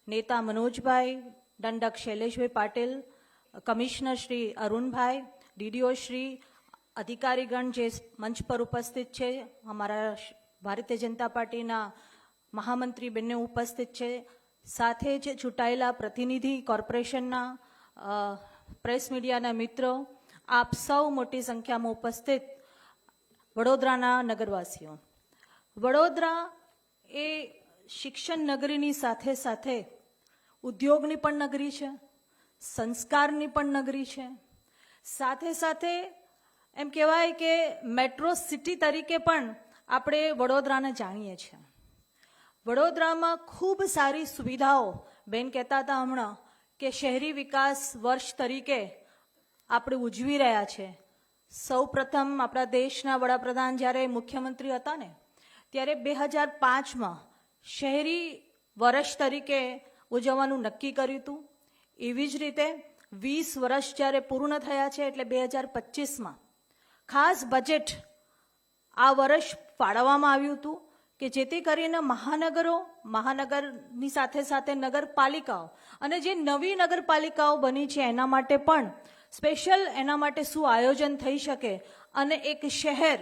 નેતા મનોજભાઈ, દંડક શૈલેષભાઈ પાટીલ, કમિશનર શ્રી અરુણભાઈ, ડીડીઓ શ્રી, અધિકારીગણ જે મંચ પર ઉપસ્થિત છે, અમારા ભારતીય જનતા પાર્ટીના મહામંત્રી બંને ઉપસ્થિત છે, સાથે જ ચૂંટાયેલા પ્રતિનિધિ કોર્પોરેશનના, પ્રેસ મીડિયાના મિત્રો, આપ સૌ મોટી સંખ્યામાં ઉપસ્થિત વડોદરાના નગરવાસીઓ. વડોદરા એ શિક્ષણ નગરીની સાથે સાથે ઉદ્યોગની પણ નગરી છે, સંસ્કારની પણ નગરી છે, સાથે સાથે એમ કહેવાય કે મેટ્રો સિટી તરીકે પણ આપણે વડોદરાને જાણીએ છીએ. વડોદરામાં ખૂબ સારી સુવિધાઓ, બેન કહેતા હતા હમણાં કે શહેરી વિકાસ વર્ષ તરીકે આપણે ઉજવી રહ્યા છે. સૌ પ્રથમ આપણા દેશના વડાપ્રધાન જ્યારે મુખ્યમંત્રી હતા ને ત્યારે 2005માં શહેરી વર્ષ તરીકે ઉજવવાનું નક્કી કર્યું હતું. એવી જ રીતે 20 વર્ષ જ્યારે પૂર્ણ થયા છે એટલે 2025માં ખાસ બજેટ આ વર્ષ ફાળવવામાં આવ્યું હતું કે જેથી કરીને મહાનગરની સાથે સાથે નગરપાલિકાઓ અને જે નવી નગરપાલિકાઓ બની છે એના માટે પણ સ્પેશિયલ એના માટે શું આયોજન થઈ શકે અને એક શહેર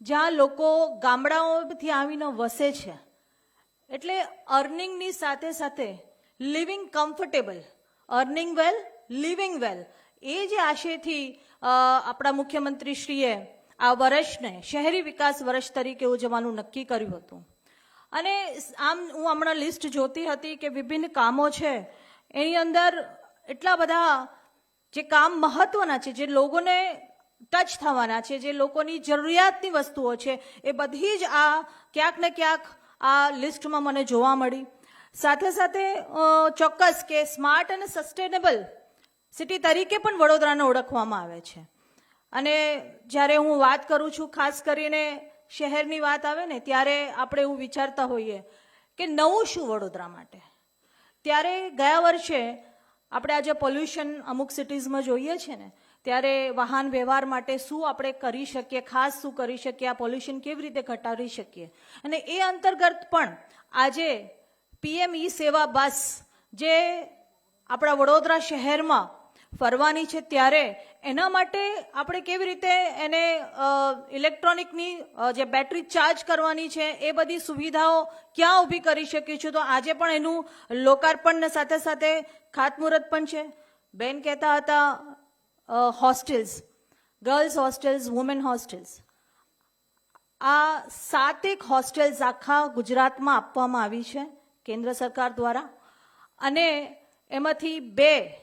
જ્યાં લોકો ગામડાઓથી આવીને વસે છે, એટલે અર્નિંગની સાથે સાથે લિવિંગ કમ્ફર્ટેબલ, અર્નિંગ વેલ, લિવિંગ વેલ, એ જે આશયથી આપણા મુખ્યમંત્રીશ્રીએ આ વર્ષને શહેરી વિકાસ વર્ષ તરીકે ઉજવવાનું નક્કી કર્યું હતું. અને આમ હું હમણાં લિસ્ટ જોતી હતી કે વિભિન્ન કામો છે, એની અંદર એટલા બધા જે કામ મહત્વના છે, જે લોકોને ટચ થવાના છે, જે લોકોની જરૂરિયાતની વસ્તુઓ છે, એ બધી જ આ ક્યાંક ને ક્યાંક આ લિસ્ટમાં મને જોવા મળી. સાથે સાથે ચોક્કસ કે સ્માર્ટ અને સસ્ટેનેબલ સિટી તરીકે પણ વડોદરાને ઓળખવામાં આવે છે. અને જ્યારે હું વાત કરું છું, ખાસ કરીને શહેરની વાત આવે ને ત્યારે આપણે એવું વિચારતા હોઈએ કે નવું શું વડોદરા માટે. ત્યારે ગયા વર્ષે આપણે આજે પોલ્યુશન અમુક સિટીઝમાં જોઈએ છે ને, ત્યારે વાહન વ્યવહાર માટે શું આપણે કરી શકીએ, ખાસ શું કરી શકીએ, આ પોલ્યુશન કેવી રીતે ઘટાડી શકીએ. અને એ અંતર્ગત પણ આજે PM ઈ સેવા બસ જે આપણા વડોદરા શહેરમાં ફરવાની છે, ત્યારે એના માટે આપણે કેવી રીતે એને ઇલેક્ટ્રોનિકની જે બેટરી ચાર્જ કરવાની છે એ બધી સુવિધાઓ ક્યાં ઊભી કરી શકીશું. તો આજે પણ એનું લોકાર્પણ સાથે સાથે ખાતમુહૂર્ત પણ છે. બેન કહેતા હતા hostels, girls hostels, women hostels, આ 7 હોસ્ટેલ્સ આખા ગુજરાતમાં આપવામાં આવી છે કેન્દ્ર સરકાર દ્વારા. અને એમાંથી 2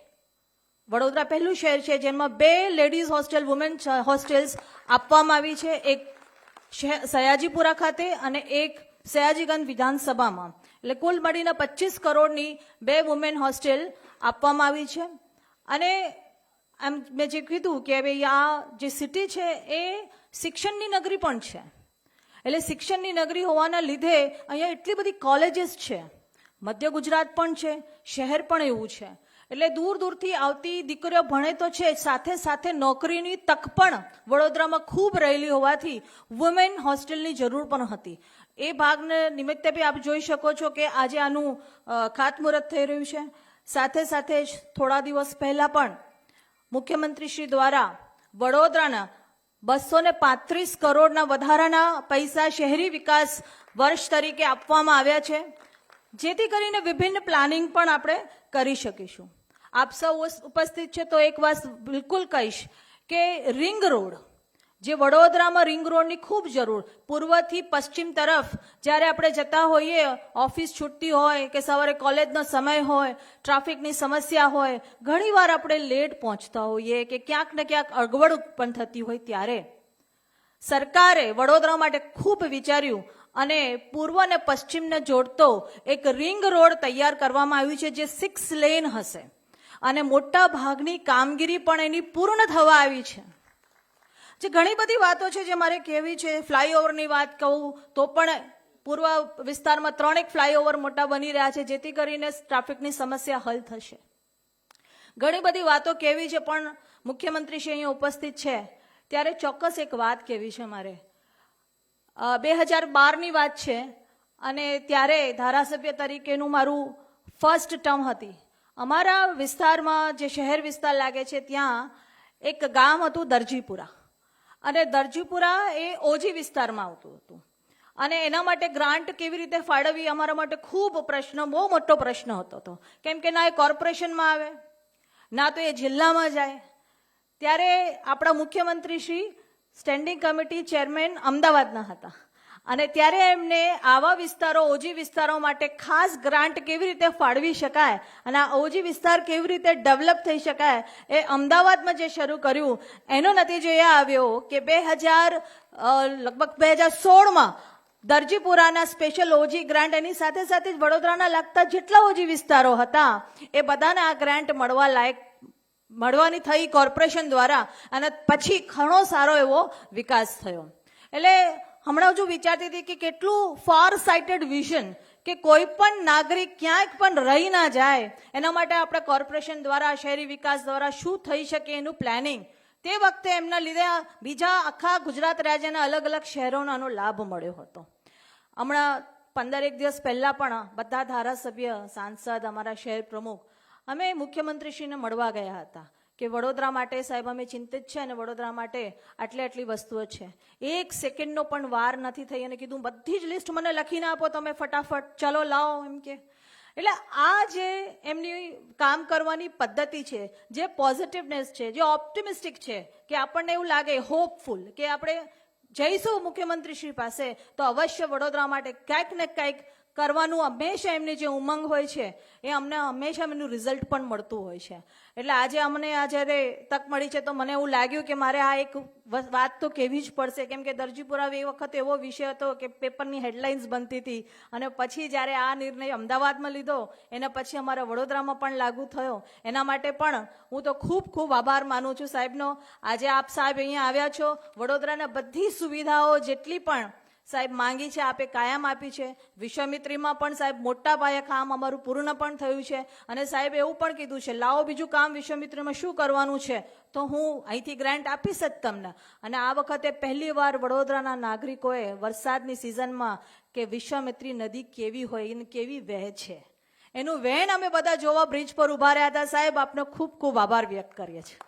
વડોદરા પહેલું શહેર છે જેમાં 2 લેડીઝ હોસ્ટેલ, વુમેન હોસ્ટેલ્સ આપવામાં આવી છે, એક સયાજીપુરા ખાતે અને એક સયાજીગંજ વિધાનસભામાં. એટલે કુલ મળીને 25 કરોડની 2 વુમેન હોસ્ટેલ આપવામાં આવી છે. અને એમ મેં જે કીધું કે ભાઈ આ જે સિટી છે એ શિક્ષણની નગરી પણ છે. એટલે શિક્ષણની નગરી હોવાના લીધે અહીંયા એટલી બધી કોલેજીસ છે, મધ્ય ગુજરાત પણ છે, શહેર પણ એવું છે. એટલે દૂર દૂરથી આવતી દીકરીઓ ભણે તો છે, સાથે સાથે નોકરીની તક પણ વડોદરામાં ખૂબ રહેલી હોવાથી વુમેન હોસ્ટેલની જરૂર પણ હતી. એ ભાગને નિમિત્તે બી આપ જોઈ શકો છો કે આજે આનું ખાતમુહૂર્ત થઈ રહ્યું છે. સાથે સાથે જ થોડા દિવસ પહેલા પણ મુખ્યમંત્રીશ્રી દ્વારા વડોદરાના 235 કરોડના વધારાના પૈસા શહેરી વિકાસ વર્ષ તરીકે આપવામાં આવ્યા છે, જેથી કરીને વિભિન્ન પ્લાનિંગ પણ આપણે કરી શકીશું. આપ સૌ ઉપસ્થિત છે તો એક વાત બિલકુલ કહીશ કે રિંગ રોડ જે વડોદરામાં રિંગ રોડની ખૂબ જરૂર, પૂર્વથી પશ્ચિમ તરફ જ્યારે આપણે જતા હોઈએ, ઓફિસ છૂટતી હોય કે સવારે કોલેજનો સમય હોય, ટ્રાફિકની સમસ્યા હોય, ઘણીવાર આપણે લેટ પહોંચતા હોઈએ કે ક્યાંક ને ક્યાંક અગવડ ઉત્પન્ન થતી હોય, ત્યારે સરકારે વડોદરા માટે ખૂબ વિચાર્યું અને પૂર્વ અને પશ્ચિમને જોડતો એક રિંગ રોડ તૈયાર કરવામાં આવ્યું છે, જે 6 લેન હશે અને મોટા ભાગની કામગીરી પણ એની પૂર્ણ થવા આવી છે. જે ઘણી બધી વાતો છે જે મારે કહેવી છે. ફ્લાયઓવરની વાત કહું તો પણ પૂર્વ વિસ્તારમાં 3 ફ્લાયઓવર મોટા બની રહ્યા છે, જેથી કરીને ટ્રાફિકની સમસ્યા હલ થશે. ઘણી બધી વાતો કહેવી છે, પણ મુખ્યમંત્રી શ્રી અહીંયા ઉપસ્થિત છે ત્યારે ચોક્કસ એક વાત કહેવી છે મારે. 2012ની વાત છે અને ત્યારે ધારાસભ્ય તરીકેનું મારું ફર્સ્ટ ટર્મ હતી. અમારા વિસ્તારમાં જે શહેર વિસ્તાર લાગે છે ત્યાં એક ગામ હતું દરજીપુરા, અને દરજીપુરા એ ઓજી વિસ્તારમાં આવતું હતું અને એના માટે ગ્રાન્ટ કેવી રીતે ફાળવવી અમારા માટે ખૂબ પ્રશ્ન, બહુ મોટો પ્રશ્ન હતો. કેમ કે ના એ કોર્પોરેશનમાં આવે, ના તો એ જિલ્લામાં જાય. ત્યારે આપણા મુખ્યમંત્રી શ્રી સ્ટેન્ડિંગ કમિટી ચેરમેન અમદાવાદના હતા અને ત્યારે એમને આવા વિસ્તારો, ઓજી વિસ્તારો માટે ખાસ ગ્રાન્ટ કેવી રીતે ફાળવી શકાય અને આ ઓજી વિસ્તાર કેવી રીતે ડેવલપ થઈ શકાય, એ અમદાવાદમાં જે શરૂ કર્યું એનો નતીજો એ આવ્યો કે લગભગ 2016માં દરજીપુરાના સ્પેશિયલ ઓજી ગ્રાન્ટ, એની સાથે સાથે વડોદરાના લાગતા જેટલા ઓજી વિસ્તારો હતા એ બધાને આ ગ્રાન્ટ મળવાની થઈ કોર્પોરેશન દ્વારા, અને પછી ઘણો સારો એવો વિકાસ થયો. એટલે હમણાં હજુ વિચારતી હતી કે કેટલું ફાર સાઇટેડ વિઝન, કે કોઈ પણ નાગરિક ક્યાંક પણ રહી ના જાય એના માટે આપણે કોર્પોરેશન દ્વારા, શહેરી વિકાસ દ્વારા શું થઈ શકે એનું પ્લાનિંગ, તે વખતે એમના લીધે બીજા આખા ગુજરાત રાજ્યના અલગ અલગ શહેરોનો આનો લાભ મળ્યો હતો. હમણાં 15 દિવસ પહેલા પણ બધા ધારાસભ્ય, સાંસદ, અમારા શહેર પ્રમુખ, અમે મુખ્યમંત્રીશ્રીને મળવા ગયા હતા કે વડોદરા માટે સાહેબ અમે ચિંતિત છે અને વડોદરા માટે આટલી વસ્તુઓ છે. 1 સેકન્ડનો પણ વાર નથી થઈ અને કીધું બધી જ લિસ્ટ મને લખીને આપો તમે ફટાફટ, ચલો લાવો એમ કે. એટલે આ જે એમની કામ કરવાની પદ્ધતિ છે, જે પોઝિટિવનેસ છે, જે ઓપ્ટિમિસ્ટિક છે, કે આપણને એવું લાગે હોપફુલ કે આપણે જઈશું મુખ્યમંત્રી શ્રી પાસે તો અવશ્ય વડોદરા માટે કંઈક ને કંઈક કરવાનું હંમેશા એમની જે ઉમંગ હોય છે એ અમને હંમેશા એમનું રિઝલ્ટ પણ મળતું હોય છે. એટલે આજે અમને આ જ્યારે તક મળી છે તો મને એવું લાગ્યું કે મારે આ એક વાત તો કહેવી જ પડશે, કેમ કે દરજીપુરા એ વખત એવો વિષય હતો કે પેપરની હેડલાઇન્સ બનતી હતી અને પછી જ્યારે આ નિર્ણય અમદાવાદમાં લીધો એના પછી અમારા વડોદરામાં પણ લાગુ થયો. એના માટે પણ હું તો ખૂબ ખૂબ આભાર માનું છું સાહેબનો. આજે આપ સાહેબ અહીંયા આવ્યા છો, વડોદરાના બધી સુવિધાઓ જેટલી પણ સાહેબ માંગી છે આપે કાયમ આપી છે. વિશ્વામિત્રીમાં પણ સાહેબ મોટા પાયે કામ અમારું પૂર્ણ પણ થયું છે અને સાહેબ એવું પણ કીધું છે લાવો બીજું કામ વિશ્વામિત્રીમાં શું કરવાનું છે તો હું અહીંથી ગ્રાન્ટ આપીશ જ તમને. અને આ વખતે પહેલી વાર વડોદરાના નાગરિકોએ વરસાદની સિઝનમાં કે વિશ્વામિત્રી નદી કેવી હોય અને કેવી વહે છે એનું વહેણ અમે બધા જોવા બ્રિજ પર ઉભા રહ્યા હતા. સાહેબ આપનો ખૂબ ખૂબ આભાર વ્યક્ત કરીએ છીએ.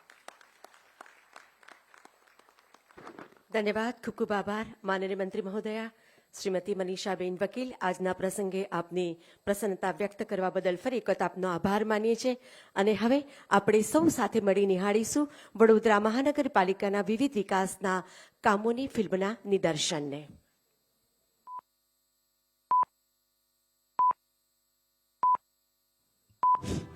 ધન્યવાદ, ખૂબ ખૂબ આભાર માનનીય મંત્રી મહોદયા શ્રીમતી મનીષાબેન વકીલ. આજના પ્રસંગે આપની પ્રસન્નતા વ્યક્ત કરવા બદલ ફરી એક વખત આપનો આભાર માનીએ છીએ. અને હવે આપણે સૌ સાથે મળી નિહાળીશું વડોદરા મહાનગરપાલિકાના વિવિધ વિકાસના કામોની ફિલ્મના નિદર્શનને.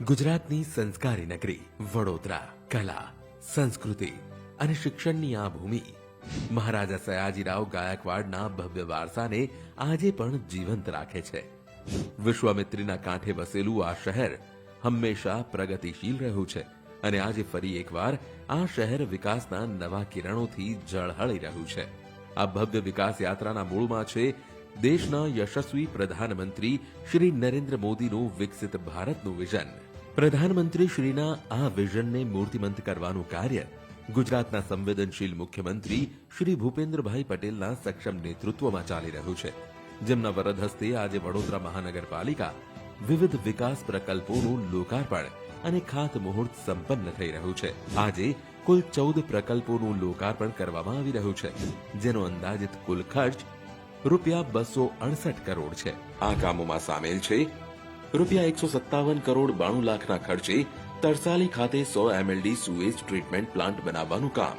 ગુજરાતની સંસ્કારી નગરી વડોદરા કલા, સંસ્કૃતિ અને શિક્ષણની આ ભૂમિ મહારાજા સયાજીરાવ ગાયકવાડના ભવ્ય વારસાને આજે પણ જીવંત રાખે છે. વિશ્વામિત્રીના કાંઠે વસેલું આ શહેર હંમેશા પ્રગતિશીલ રહ્યું છે અને આજે ફરી એકવાર આ શહેર વિકાસના નવા કિરણોથી ઝળહળી રહ્યું છે. આ ભવ્ય વિકાસ યાત્રાના મૂળમાં છે દેશના યશસ્વી પ્રધાનમંત્રી શ્રી નરેન્દ્ર મોદીનું વિકસિત ભારતનું વિઝન. પ્રધાનમંત્રી શ્રીના આ વિઝનને મૂર્તિમંત કરવાનું કાર્ય ગુજરાતના સંવેદનશીલ મુખ્યમંત્રી શ્રી ભૂપેન્દ્રભાઈ પટેલના સક્ષમ નેતૃત્વમાં ચાલી રહ્યું છે, જેમના વરદ હસ્તે આજે વડોદરા મહાનગરપાલિકા વિવિધ વિકાસ પ્રકલ્પોનું લોકાર્પણ અને ખાતમુહૂર્ત સંપન્ન થઈ રહ્યું છે. આજે કુલ 14 પ્રકલ્પોનું લોકાર્પણ કરવામાં આવી રહ્યું છે, જેનો અંદાજિત કુલ ખર્ચ રૂપિયા 268 કરોડ છે. આ કામોમાં સામેલ છે રૂપિયા 157 કરોડ 92 લાખના ખર્ચે તરસાલી ખાતે 100 MLD સુએજ ટ્રીટમેન્ટ પ્લાન્ટ બનાવવાનું કામ,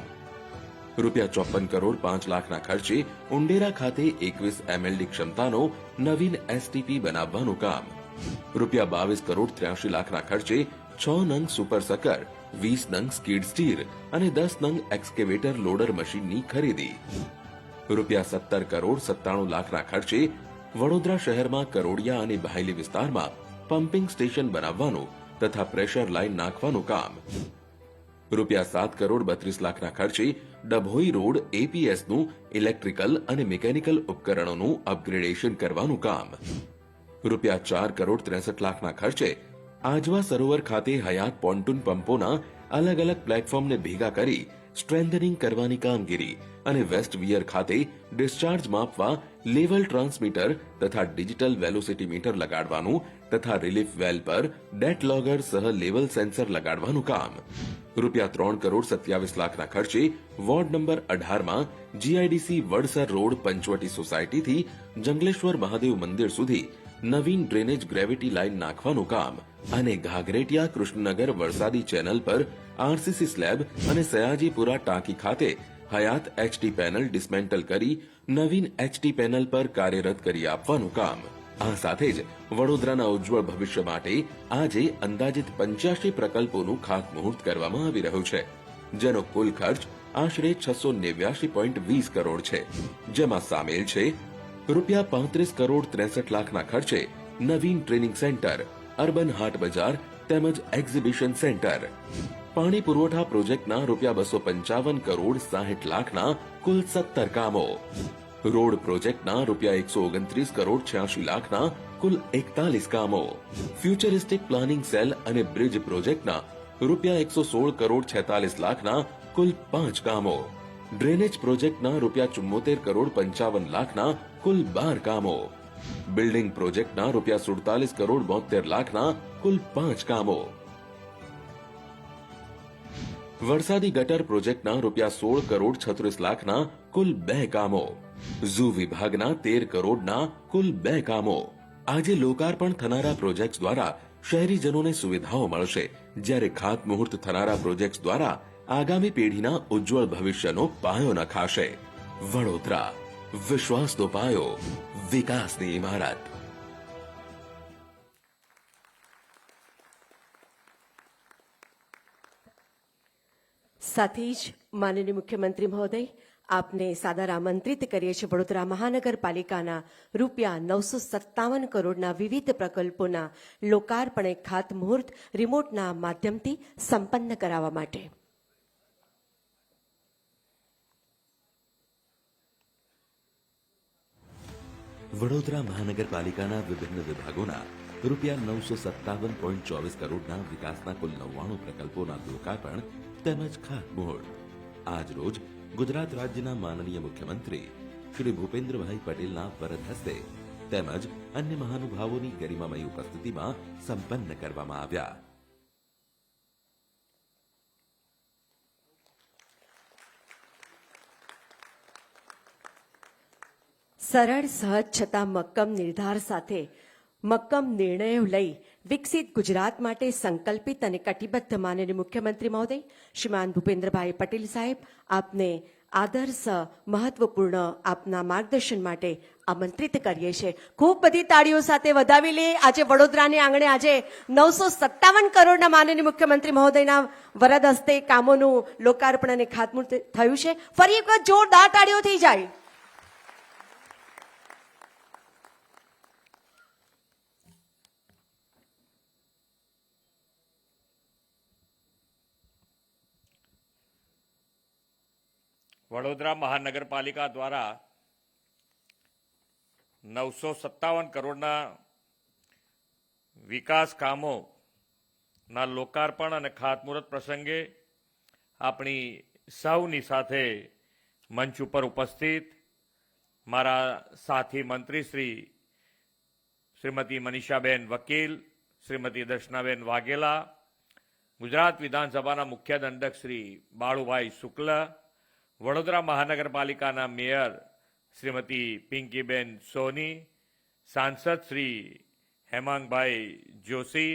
રૂપિયા 54 કરોડ 5 લાખના ખર્ચે ઉંડેરા ખાતે 21 MLD ક્ષમતાનો નવીન STP બનાવવાનું કામ, રૂપિયા 22 કરોડ 83 લાખના ખર્ચે 6 નંગ સુપર સકર, 20 નંગ સ્કીડ સ્ટીર અને 10 નંગ એક્સકેવેટર લોડર મશીનની ખરીદી, રૂપિયા 17 કરોડ 97 લાખના ખર્ચે વડોદરા શહેરમાં કરોડિયા અને ભાયલી વિસ્તારમાં પમ્પિંગ સ્ટેશન બનાવવાનું તથા પ્રેશર લાઇન નાખવાનું કામ, રૂપિયા 7 કરોડ 32 લાખના ખર્ચે ડભોઈ રોડ APS નું ઇલેક્ટ્રિકલ અને મિકેનિકલ ઉપકરણોનું અપગ્રેડેશન કરવાનું કામ, રૂપિયા 4 કરોડ 63 લાખના ખર્ચે આજવા સરોવર ખાતે હયાત પોન્ટૂન પંપોના અલગ અલગ પ્લેટફોર્મને ભેગા કરી સ્ટ્રેન્થનિંગ કરવાની કામગીરી અને વેસ્ટ વિયર ખાતે ડિસ્ચાર્જ માપવા લેવલ ટ્રાન્સમીટર તથા ડિજિટલ વેલોસિટી મીટર લગાડવાનું તથા રિલીફ વેલ પર ડેટ લોગર સહ લેવલ સેન્સર લગાડવાનું કામ, રૂપિયા 3 કરોડ 27 લાખના ખર્ચે વોર્ડ નંબર 18માં GIDC વડસર રોડ પંચવટી સોસાયટીથી જંગલેશ્વર મહાદેવ મંદિર સુધી નવીન ડ્રેનેજ ગ્રેવિટી લાઇન નાખવાનું કામ અને ઘાઘરેટિયા કૃષ્ણનગર વરસાદી ચેનલ પર RCC સ્લેબ અને સયાજીપુરા ટાંકી ખાતે હયાત HT પેનલ ડિસમેન્ટલ કરી નવીન HT પેનલ પર કાર્યરત કરી આપવાનું કામ. આ સાથે જ વડોદરાના ઉજ્જવળ ભવિષ્ય માટે આજે અંદાજિત 85 પ્રકલ્પોનું ખાતમુહૂર્ત કરવામાં આવી રહ્યું છે, જેનો કુલ ખર્ચ આશરે 689.20 કરોડ છે, જેમાં સામેલ છે રૂપિયા 35 કરોડ 63 લાખના ખર્ચે નવીન ટ્રેનિંગ સેન્ટર, અર્બન હાટ બજાર તેમજ એક્ઝિબિશન સેન્ટર, પાણી પુરવઠા પ્રોજેક્ટના રૂપિયા 255 કરોડ 60 લાખના કુલ 17 કામો, રોડ પ્રોજેક્ટના રૂપિયા 129 કરોડ 86 લાખના કુલ 41 કામો, ફ્યુચરિસ્ટિક પ્લાનિંગ સેલ અને બ્રિજ પ્રોજેક્ટના રૂપિયા 116 કરોડ 46 લાખના કુલ 5 કામો, ડ્રેનેજ પ્રોજેક્ટના રૂપિયા 74 કરોડ 55 લાખના કુલ 12 કામો, બિલ્ડિંગ પ્રોજેક્ટના રૂપિયા 47 કરોડ 72 લાખના કુલ 5 કામો, વરસાદી ગટર પ્રોજેક્ટના રૂપિયા 16 કરોડ 36 લાખના કુલ 2 કામો, ઝૂ વિભાગના 13 કરોડના કુલ 2 કામો. આજે લોકાર્પણ થનારા પ્રોજેક્ટ દ્વારા શહેરીજનોને સુવિધાઓ મળશે, જ્યારે ખાતમુહૂર્ત થનારા પ્રોજેક્ટ દ્વારા આગામી પેઢીના ઉજ્જવળ ભવિષ્યનો પાયો નખાશે. વડોદરા, વિશ્વાસનો પાયો, વિકાસની ઇમારત. સાથે જ માનનીય મુખ્યમંત્રી મહોદય, આપને સાદર આમંત્રિત કરીએ છીએ વડોદરા મહાનગરપાલિકાના રૂપિયા 957 કરોડના વિવિધ પ્રકલ્પોના લોકાર્પણ ખાતમુહૂર્ત રિમોટના માધ્યમથી સંપન્ન કરાવવા માટે. વડોદરા મહાનગરપાલિકાના વિભિન્ન વિભાગોના રૂપિયા 957.24 કરોડના વિકાસના કુલ 99 પ્રકલ્પોના લોકાર્પણ તેમજ ખાતમુહૂર્ત આજ રોજ ગુજરાત રાજ્યના માનનીય મુખ્યમંત્રી શ્રી ભૂપેન્દ્રભાઈ પટેલના વરદ હસ્તે તેમજ અન્ય મહાનુભાવોની ગરિમામય ઉપસ્થિતિમાં સંપન્ન કરવામાં આવ્યા. સરળ, સહજ છતાં મક્કમ નિર્ધાર સાથે મક્કમ નિર્ણયો લઈ વિકસિત ગુજરાત માટે સંકલ્પિત અને કટિબદ્ધ માનનીય મુખ્યમંત્રી મહોદય શ્રીમાન ભૂપેન્દ્રભાઈ પટેલ સાહેબ, આપને આદર્શ મહત્વપૂર્ણ આપના માર્ગદર્શન માટે આમંત્રિત કરીએ છીએ. ખૂબ બધી તાળીઓ સાથે વધાવી લઈએ. આજે વડોદરાને આંગણે આજે 957 કરોડના માનનીય મુખ્યમંત્રી મહોદયના વરદ હસ્તે કામોનું લોકાર્પણ અને ખાતમુહૂર્ત થયું છે. ફરી એક વખત જોરદાર તાળીઓ થઈ જાય. વડોદરા મહાનગરપાલિકા દ્વારા 957 કરોડના વિકાસ કામોના લોકાર્પણ અને ખાતમુહૂર્ત પ્રસંગે આપણી સૌની સાથે મંચ ઉપર ઉપસ્થિત મારા સાથી મંત્રી શ્રીમતી મનીષાબેન વકીલ, શ્રીમતી દર્શનાબેન વાઘેલા, ગુજરાત વિધાનસભાના મુખ્ય દંડક શ્રી બાળુભાઈ શુક્લ, વડોદરા મહાનગરપાલિકાના મેયર શ્રીમતી પિંકીબેન સોની, સાંસદ શ્રી હેમાંગભાઈ જોશી,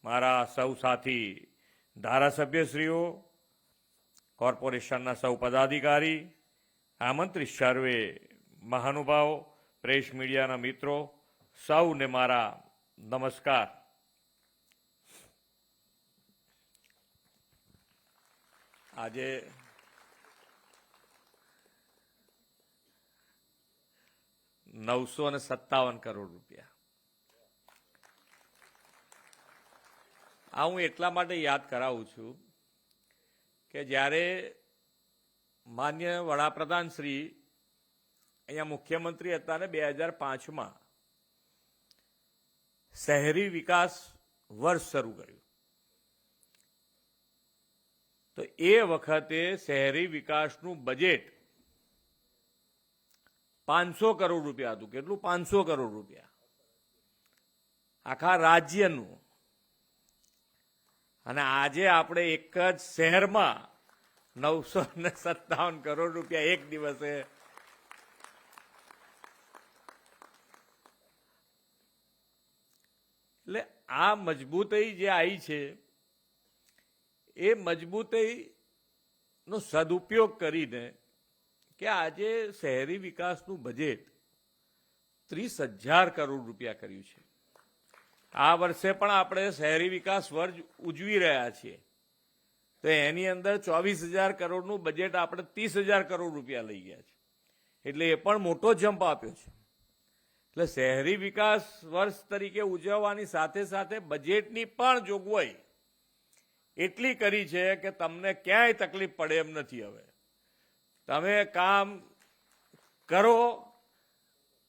મારા સૌ સાથી ધારાસભ્યશ્રીઓ, કોર્પોરેશનના સૌ પદાધિકારી, આમંત્રિત સર્વે મહાનુભાવો, પ્રેસ મીડિયાના મિત્રો, સૌને મારા નમસ્કાર. આજે 957 કરોડ રૂપિયા. આ હું એટલા માટે યાદ કરાવું છું કે જ્યારે માન્ય વડાપ્રધાન શ્રી અહીંયા મુખ્યમંત્રી હતા ને 2005માં શહેરી વિકાસ વર્ષ શરૂ કર્યું, તો એ વખતે શહેરી વિકાસનું બજેટ 500 કરોડ રૂપિયા હતું. કેટલું? 500 કરોડ રૂપિયા આખા રાજ્યનું. અને આજે આપણે એક જ શહેરમાં 957 કરોડ રૂપિયા એક દિવસે. એટલે આ મજબૂતાઈ જે આવી છે એ મજબૂતાઈનો સદુપયોગ કરીને કે આજે શહેરી વિકાસનું બજેટ 30,000 કરોડ રૂપિયા કર્યું છે. આ વર્ષે પણ આપણે શહેરી વિકાસ વર્ષ ઉજવી રહ્યા છીએ, તો એની અંદર 24,000 કરોડનું બજેટ આપણે 30,000 કરોડ રૂપિયા લઈ ગયા છે. એટલે એ પણ મોટો જમ્પ આપ્યો છે. એટલે શહેરી વિકાસ વર્ષ તરીકે ઉજવવાની સાથે સાથે બજેટની પણ જોગવાઈ એટલી કરી છે કે તમને ક્યાંય તકલીફ પડે એમ નથી. હવે તમે કામ કરો,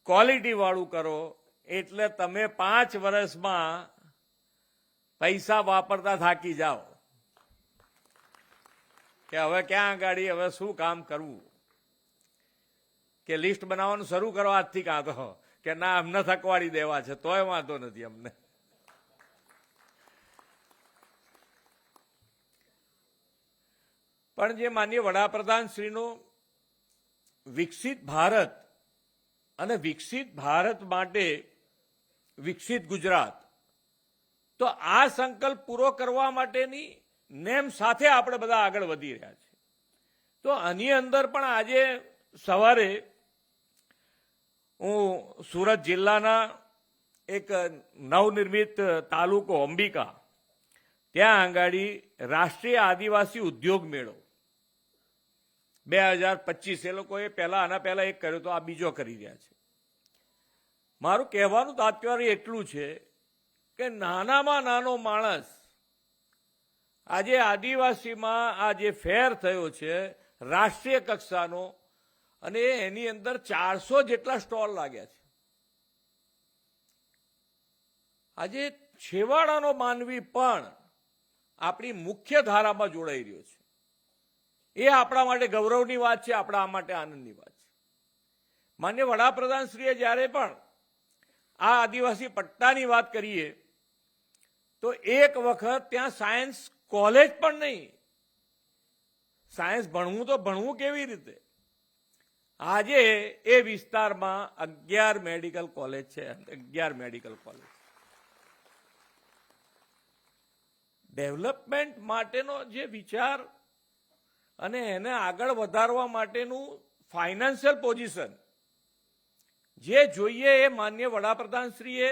ક્વોલિટી વાળું કરો, એટલે તમે 5 વર્ષમાં પૈસા વાપરતા થાકી જાઓ કે હવે ક્યાં ગાડી, હવે શું કામ કરવું, કે લિસ્ટ બનાવવાનું શરૂ કરો આજથી. કાં તો કે ના અમને થકવાડી દેવા છે તોય વાંધો નથી અમને. પણ જે માનનીય વડાપ્રધાન શ્રીનો વિકસિત ભારત અને વિકસિત ભારત માટે વિકસિત ગુજરાત, તો આ સંકલ્પ પૂરો કરવા માટેની નેમ સાથે આપણે બધા આગળ વધી રહ્યા છીએ. તો આની અંદર પણ આજે સવારે હું સુરત જિલ્લાના એક નવનિર્મિત તાલુકો અંબિકા, ત્યાં આંગાડી રાષ્ટ્રીય આદિવાસી ઉદ્યોગ મેળો 2025 એ લોકોએ આના પહેલા એક કર્યો તો આ બીજો કરી રહ્યા છે. મારું કહેવાનું તાત્પર્ય એટલું છે કે નાનામાં નાનો માણસ આજે આદિવાસીમાં આ જે ફેર થયો છે રાષ્ટ્રીય કક્ષાનો, અને એની અંદર 400 જેટલા સ્ટોલ લાગ્યા છે. આજે છેવાડાનો માનવી પણ આપણી મુખ્ય ધારામાં જોડાઈ રહ્યો છે. એ આપણા માટે ગૌરવની વાત છે, આપણા માટે આનંદની વાત છે. માન્ય વડાપ્રધાનશ્રીએ જ્યારે પણ આ આદિવાસી પટ્ટાની વાત કરીએ તો એક વખત ત્યાં સાયન્સ કોલેજ પણ નહીં. સાયન્સ ભણવું તો ભણવું કેવી રીતે? આજે એ વિસ્તારમાં 11 મેડિકલ કોલેજ છે. 11 મેડિકલ કોલેજ. ડેવલપમેન્ટ માટેનો જે વિચાર અને એને આગળ વધારવા માટેનું ફાઇનાન્શિયલ પોઝિશન જે જોઈએ એ માન્ય વડાપ્રધાનશ્રીએ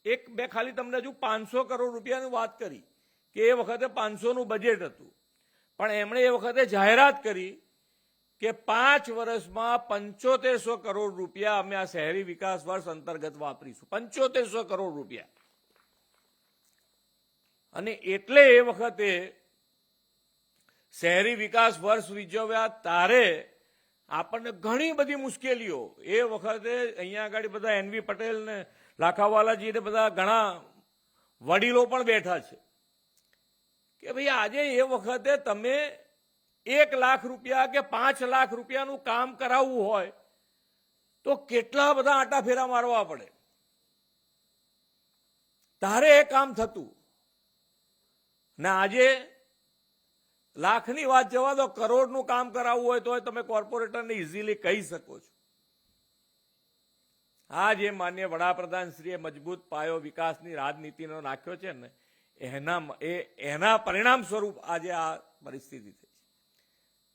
એક બે ખાલી તમને હજુ 500 કરોડ રૂપિયાની વાત કરી કે એ વખતે 500નું બજેટ હતું, પણ એમણે એ વખતે જાહેરાત કરી કે 5 વર્ષમાં 7500 કરોડ રૂપિયા અમે આ શહેરી વિકાસ વર્ષ અંતર્ગત વાપરીશું. 7500 કરોડ રૂપિયા. અને એટલે એ વખતે શહેરી વિકાસ વર્ષ ઉજવ્યા તારે આપણને ઘણી બધી મુશ્કેલીઓ એ વખતે અહીંયા આગળ બધા એનવી પટેલ ને લાખાવાલાજી ને બધા ઘણા વડીલો પણ બેઠા છે કે ભાઈ આજે એ વખતે તમે 1 લાખ રૂપિયા કે 5 લાખ રૂપિયાનું કામ કરાવવું હોય તો કેટલા બધા આટા ફેરા મારવા પડે તારે એ કામ થતું. ને આજે લાખની વાત જવા દો, કરોડનું કામ કરાવવું હોય તો તમે કોર્પોરેટરને ઇઝીલી કહી શકો છો. આ જે માન્ય વડાપ્રધાનશ્રીએ મજબૂત પાયો વિકાસની રાજનીતિનો નાખ્યો છે ને એના પરિણામ સ્વરૂપ આજે આ પરિસ્થિતિ થઈ છે.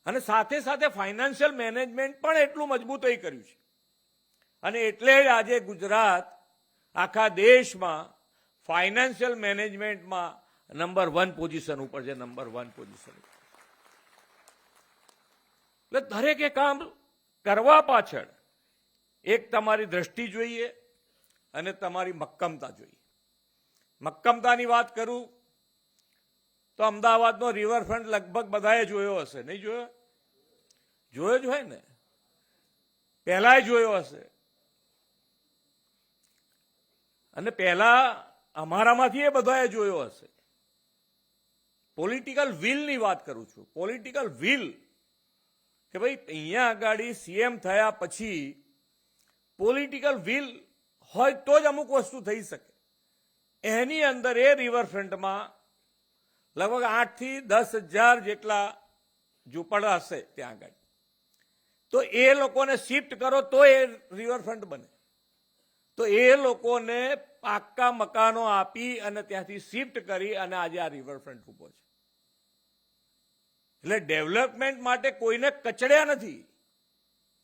અને સાથે સાથે ફાઇનાન્શિયલ મેનેજમેન્ટ પણ એટલું મજબૂતાઈ કર્યું છે. અને એટલે જ આજે ગુજરાત આખા દેશમાં ફાઇનાન્શિયલ મેનેજમેન્ટમાં નંબર 1 પોઝિશન ઉપર છે, નંબર 1 પોઝિશન. એટલે દરેકે કામ કરવા પાછળ એક તમારી દ્રષ્ટિ જોઈએ અને તમારી મક્કમતા જોઈએ. મક્કમતાની વાત કરું તો અમદાવાદનો રિવરફ્રન્ટ લગભગ બધાએ જોયો હશે, નહીં જોયો? જોયો જ હોય ને, પહેલાય જોયો હશે. અને પહેલા અમારામાંથી એ બધાએ જોયો હશે. પોલિટિકલ વિલની વાત કરું છું, પોલિટિકલ વિલ, કે ભાઈ અહીંયા આગળ સીએમ થયા પછી પોલિટિકલ વિલ હોય તો જ અમુક વસ્તુ થઈ શકે. એની અંદર એ રિવરફ્રન્ટમાં લગભગ 8 થી 10,000 જેટલા ઝૂંપડા હશે ત્યાં આગળ. તો એ લોકોને શિફ્ટ કરો તો એ રિવરફ્રન્ટ બને. તો એ લોકોને પાક્કા મકાનો આપી અને ત્યાંથી શિફ્ટ કરી અને આજે આ રિવરફ્રન્ટ ઉભો છે. એટલે ડેવલપમેન્ટ માટે કોઈને કચડ્યા નથી,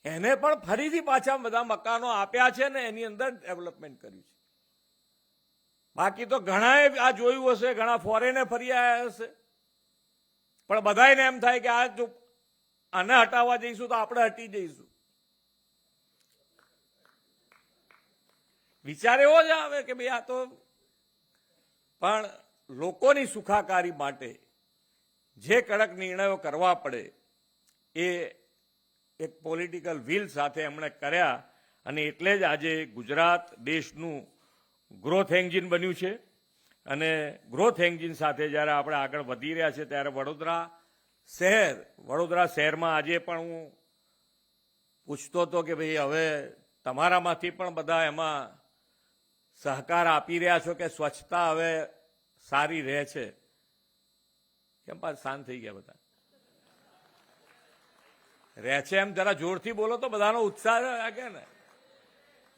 એને પણ ફરીથી પાછા બધા મકાનો આપ્યા છે ને એની અંદર ડેવલપમેન્ટ કર્યું છે. બાકી તો ઘણાએ આ જોયું હશે, ઘણા ફોરેને ફરી આવ્યા હશે, પણ બધાને એમ થાય કે આ જો આને હટાવવા જઈશું તો આપણે હટી જઈશું. વિચાર એવો જ આવે કે ભાઈ આ તો, પણ લોકોની સુખાકારી માટે જે કડક નિર્ણયો કરવા પડે એ એક પોલિટિકલ વિલ સાથે એમણે કર્યા. અને એટલે જ આજે ગુજરાત દેશનું ગ્રોથ એન્જિન બન્યું છે. અને ગ્રોથ એન્જિન સાથે જ્યારે આપણે આગળ વધી રહ્યા છે ત્યારે વડોદરા શહેરમાં આજે પણ હું પૂછતો હતો કે ભાઈ હવે તમારામાંથી પણ બધા એમાં સહકાર આપી રહ્યા છો કે સ્વચ્છતા હવે સારી રહે છે? કેમ પાછા શાંત થઈ ગયા બધા? રહે છે એમ જરા જોરથી બોલો તો બધાનો ઉત્સાહ જાગે ને.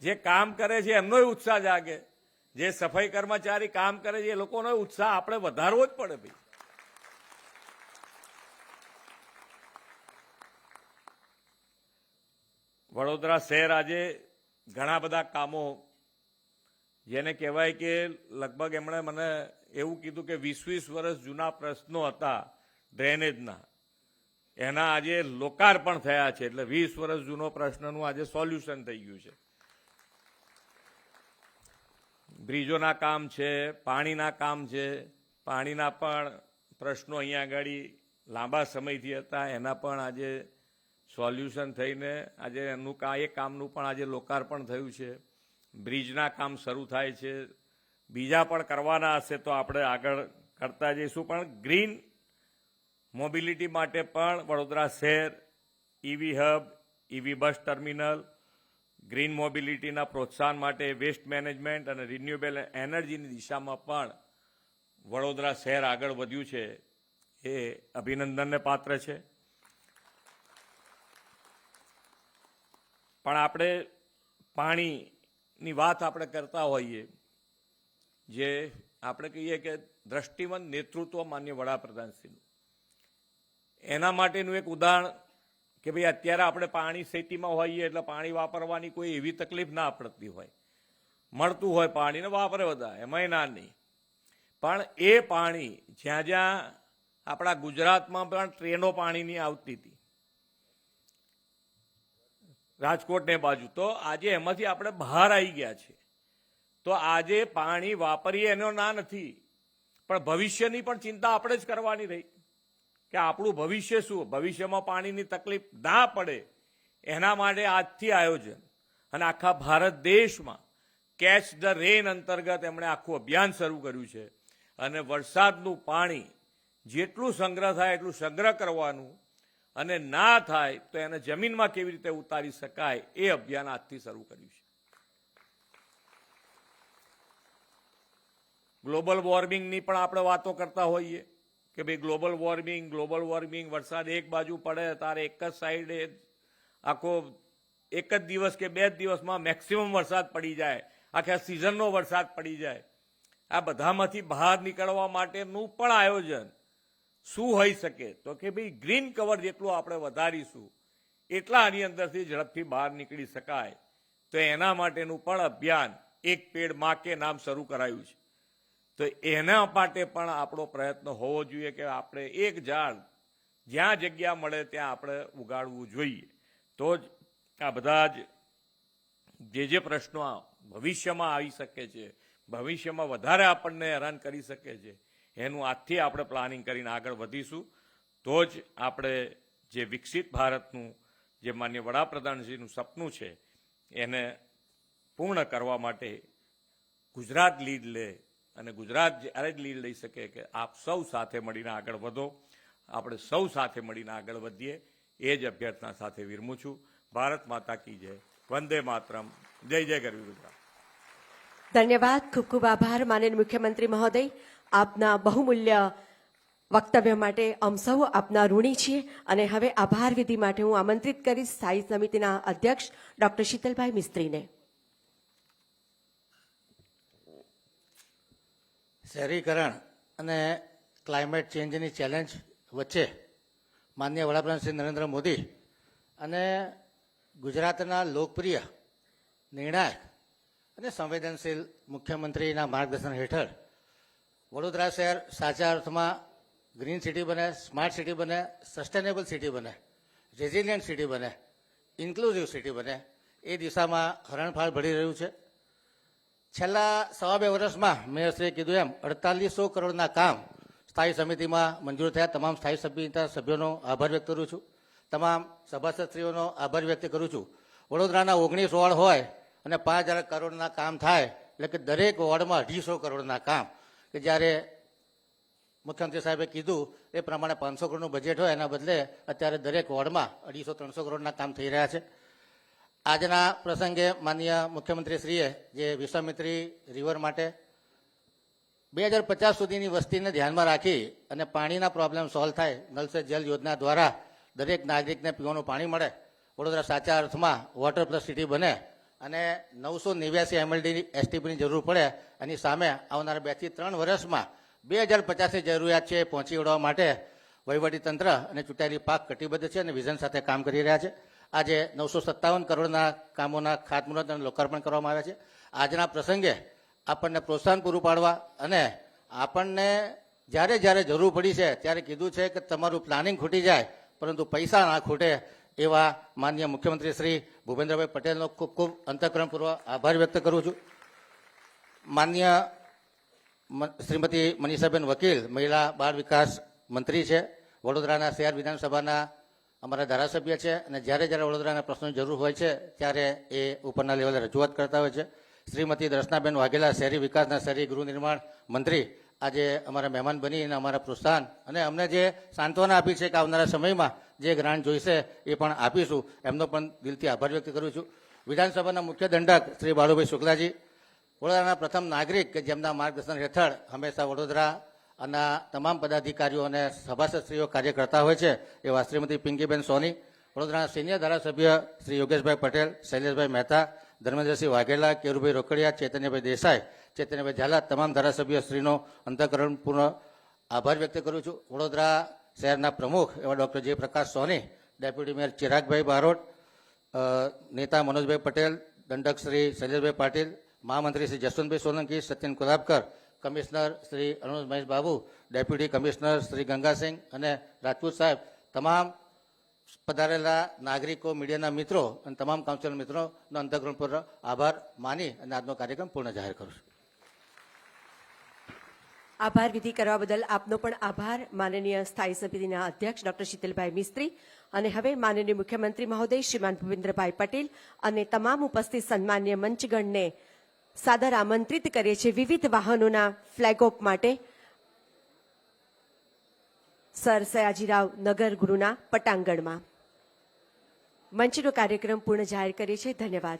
જે કામ કરે છે એમનો ઉત્સાહ જાગે, જે સફાઈ કર્મચારી કામ કરે છે એ લોકોનો ઉત્સાહ આપણે વધારવો જ પડે ભાઈ. વડોદરા શહેર આજે ઘણા બધા કામો, જેને કહેવાય કે લગભગ એમણે મને એવું કીધું કે 20 વર્ષ જૂના પ્રશ્નો હતા ડ્રેનેજના, એના આજે લોકાર્પણ થયા છે. એટલે 20 વર્ષ જૂનો પ્રશ્નનું આજે સોલ્યુશન થઈ ગયું છે. બ્રિજોના કામ છે, પાણીના કામ છે. પાણીના પણ પ્રશ્નો અહીંયા આગળ લાંબા સમયથી હતા, એના પણ આજે સોલ્યુશન થઈને આજે એમનું એ કામનું પણ આજે લોકાર્પણ થયું છે. બ્રિજના કામ શરૂ થાય છે, બીજા પણ કરવાના હશે તો આપણે આગળ કરતા જઈશું. પણ ગ્રીન મોબિલિટી માટે પણ વડોદરા શહેર ઈવી હબ, ઈવી બસ ટર્મિનલ, ગ્રીન મોબિલિટીના પ્રોત્સાહન માટે વેસ્ટ મેનેજમેન્ટ અને રિન્યુએબલ એનર્જીની દિશામાં પણ વડોદરા શહેર આગળ વધ્યું છે, એ અભિનંદનને પાત્ર છે. પણ આપણે પાણીની વાત આપણે કરતા હોઈએ, જે આપણે કહીએ કે દ્રષ્ટિવંત નેતૃત્વ માન્ય વડાપ્રધાનશ્રીનું, એના માટેનું એક ઉદાહરણ કે ભાઈ અત્યારે આપણે પાણી સિટીમાં હોઈએ એટલે પાણી વાપરવાની કોઈ એવી તકલીફ ના પડતી હોય, મળતું હોય પાણીને વાપરે બધા, એમાંય ના નહીં. પણ એ પાણી જ્યાં જ્યાં આપણા ગુજરાતમાં પણ ટ્રેનો પાણીની આવતી હતી રાજકોટને બાજુ, તો આજે એમાંથી આપણે બહાર આવી ગયા છે. તો આજે પાણી વાપરીએ એનો ના નથી, પણ ભવિષ્યની પણ ચિંતા આપણે જ કરવાની રહી કે આપણું ભવિષ્ય શું, ભવિષ્યમાં પાણીની તકલીફ ના પડે એના માટે આજથી આયોજન. અને આખા ભારત દેશમાં કેચ ધ રેન અંતર્ગત એમણે આખું અભિયાન શરૂ કર્યું છે. અને વરસાદનું પાણી જેટલું સંગ્રહ થાય એટલું સંગ્રહ કરવાનું, અને ના થાય તો એને જમીનમાં કેવી રીતે ઉતારી શકાય એ અભિયાન આજથી શરૂ કર્યું છે. ગ્લોબલ વોર્મિંગની પણ આપણે વાતો કરતા હોઈએ કે ભાઈ ગ્લોબલ વોર્મિંગ, વરસાદ એક બાજુ પડે તારે એક જ સાઈડે આખો એક જ દિવસ કે 2 દિવસમાં મેક્સિમમ વરસાદ પડી જાય, આખા સિઝનનો વરસાદ પડી જાય. આ બધામાંથી બહાર નીકળવા માટેનું પણ આયોજન શું હોઈ શકે તો કે ભાઈ ગ્રીન કવર જેટલું આપણે વધારીશું એટલા આની અંદરથી ઝડપથી બહાર નીકળી શકાય. તો એના માટેનું પણ અભિયાન એક પેડ માં કે નામ શરૂ કરાયું છે. તો એના માટે પણ આપણો પ્રયત્ન હોવો જોઈએ કે આપણે એક ઝાડ જ્યાં જગ્યા મળે ત્યાં આપણે ઉગાડવું જોઈએ. તો જ આ બધા જ જે પ્રશ્નો ભવિષ્યમાં આવી શકે છે, ભવિષ્યમાં વધારે આપણને હેરાન કરી શકે છે, એનું આજથી આપણે પ્લાનિંગ કરીને આગળ વધીશું. તો જ આપણે જે વિકસિત ભારતનું જે માન્ય વડાપ્રધાનશ્રીનું સપનું છે એને પૂર્ણ કરવા માટે ગુજરાત લીડ લે. અને ગુજરાત જ્યારે જ લીડ લઈ શકે કે આપ સૌ સાથે મળીને આગળ વધો, આપણે સૌ સાથે મળીને આગળ વધીએ, એ જ અભ્યર્થના સાથે વિરમું છું. ભારત માતા કી જય. વંદે માતરમ. જય જય ગરવી ગુજરાત. ધન્યવાદ. ખૂબ ખૂબ આભાર માનનીય મુખ્યમંત્રી મહોદય. આપના બહુમૂલ્ય વક્તવ્ય માટે અમે સૌ આપના ઋણી છીએ. અને હવે આભાર વિધિ માટે હું આમંત્રિત કરીશ સ્થાયી સમિતિના અધ્યક્ષ ડોક્ટર શીતલભાઈ મિસ્ત્રીને. શહેરીકરણ અને ક્લાઇમેટ ચેન્જની ચેલેન્જ વચ્ચે માનનીય વડાપ્રધાન શ્રી નરેન્દ્ર મોદી અને ગુજરાતના લોકપ્રિય નિર્ણાયક અને સંવેદનશીલ મુખ્યમંત્રીના માર્ગદર્શન હેઠળ વડોદરા શહેર સાચા અર્થમાં ગ્રીન સિટી બને, સ્માર્ટ સિટી બને, સસ્ટેનેબલ સિટી બને, રેઝિલિયન્ટ સિટી બને, ઇન્ક્લુઝિવ સિટી બને, એ દિશામાં હરણફાળ ભળી રહ્યું છે. છેલ્લા 2.5 વર્ષમાં મેયરશ્રીએ કીધું એમ 4800 કરોડના કામ સ્થાયી સમિતિમાં મંજૂર થયા. તમામ સ્થાયી સમિતિના સભ્યોનો આભાર વ્યક્ત કરું છું. તમામ સભાસદશ્રીઓનો આભાર વ્યક્ત કરું છું. વડોદરાના 19 વોર્ડ હોય અને 5000 કરોડના કામ થાય એટલે કે દરેક વોર્ડમાં 250 કરોડના કામ, કે જ્યારે મુખ્યમંત્રી સાહેબે કીધું એ પ્રમાણે 500 કરોડનું બજેટ હોય એના બદલે અત્યારે દરેક વોર્ડમાં 250-300 કરોડના કામ થઈ રહ્યા છે. આજના પ્રસંગે માનનીય મુખ્યમંત્રીશ્રીએ જે વિશ્વામિત્રી રિવર માટે 2050 સુધીની વસ્તીને ધ્યાનમાં રાખી અને પાણીના પ્રોબ્લેમ સોલ્વ થાય, નલ સે જલ યોજના દ્વારા દરેક નાગરિકને પીવાનું પાણી મળે, વડોદરા સાચા અર્થમાં વોટર પ્લસ સિટી બને અને 989 MLD એસટીપીની જરૂર પડે, એની સામે આવનારા 2 થી 3 વર્ષમાં 2050ની જરૂરિયાત છે એ પહોંચી વળવા માટે વહીવટીતંત્ર અને ચૂંટાયેલી પાક કટિબદ્ધ છે અને વિઝન સાથે કામ કરી રહ્યા છે. આજે 957 કરોડના કામોના ખાતમુહૂર્ત અને લોકાર્પણ કરવામાં આવ્યા છે. આજના પ્રસંગે આપણને પ્રોત્સાહન પૂરું પાડવા અને આપણને જ્યારે જ્યારે જરૂર પડી છે ત્યારે કીધું છે કે તમારું પ્લાનિંગ ખૂટી જાય પરંતુ પૈસા ના ખૂટે, એવા માનનીય મુખ્યમંત્રી શ્રી ભૂપેન્દ્રભાઈ પટેલનો ખૂબ ખૂબ અંતઃકરણપૂર્વક આભાર વ્યક્ત કરું છું. માનનીય શ્રીમતી મનીષાબેન વકીલ મહિલા બાળ વિકાસ મંત્રી છે, વડોદરાના શહેર વિધાનસભાના અમારા ધારાસભ્ય છે અને જ્યારે જ્યારે વડોદરાના પ્રશ્નોની જરૂર હોય છે ત્યારે એ ઉપરના લેવલે રજૂઆત કરતા હોય છે. શ્રીમતી દર્શનાબેન વાઘેલા શહેરી વિકાસના શહેરી ગૃહ નિર્માણ મંત્રી આજે અમારા મહેમાન બની અને અમારા પ્રોત્સાહન અને અમને જે સાંત્વના આપી છે કે આવનારા સમયમાં જે ગ્રાન્ટ જોઈશે એ પણ આપીશું, એમનો પણ દિલથી આભાર વ્યક્ત કરું છું. વિધાનસભાના મુખ્ય દંડક શ્રી બાળુભાઈ શુક્લાજી, વડોદરાના પ્રથમ નાગરિક કે જેમના માર્ગદર્શન હેઠળ હંમેશા વડોદરાના તમામ પદાધિકારીઓ અને સભાસદશ્રીઓ કાર્ય કરતા હોય છે, એવા શ્રીમતી પિંકીબેન સોની, વડોદરાના સિનિયર ધારાસભ્ય શ્રી યોગેશભાઈ પટેલ, શૈલેષભાઈ મહેતા, ધર્મેન્દ્રસિંહ વાઘેલા, કેરુભાઈ રોકડિયા, ચૈતન્યભાઈ દેસાઈ, ચૈતન્યભાઈ ઝાલા, તમામ ધારાસભ્યશ્રીનો અંતઃકરણપૂર્ણ આભાર વ્યક્ત કરું છું. વડોદરા શહેરના પ્રમુખ એવા ડૉક્ટર જયપ્રકાશ સોની, ડેપ્યુટી મેયર ચિરાગભાઈ બારોટ, નેતા મનોજભાઈ પટેલ, દંડક શ્રી શૈલેષભાઈ પાટીલ, મહામંત્રી શ્રી જસવંતભાઈ સોલંકી, સત્યન કોલાબકર, કમિશનર શ્રી અનુજ મહેશ બાબુ, ડેપ્યુટી કમિશનર શ્રી ગંગાસિંહ અને રાજપૂત સાહેબ, તમામ પધારેલા નાગરિકો, મીડિયાના મિત્રો અને તમામ કાઉન્સિલર મિત્રોનો અંતઃકરણપૂર્વક આભાર માની અને આજનો કાર્યક્રમ પૂર્ણ જાહેર કરું છું. આભાર વિધિ કરવા બદલ આપનો પણ આભાર માનનીય સ્થાયી સમિતિના અધ્યક્ષ ડોક્ટર શીતલભાઈ મિસ્ત્રી. અને હવે માનનીય મુખ્યમંત્રી મહોદય શ્રીમાન ભૂપેન્દ્રભાઈ પટેલ અને તમામ ઉપસ્થિત સન્માન્ય મંચગણને સાદર આમંત્રિત કરીએ છીએ વિવિધ વાહનોના ફ્લેગ ઓફ માટે સર સયાજીરાવ નગર ગૃહના પટાંગણમાં. મંચનો કાર્યક્રમ પૂર્ણ જાહેર કરીએ છીએ. ધન્યવાદ.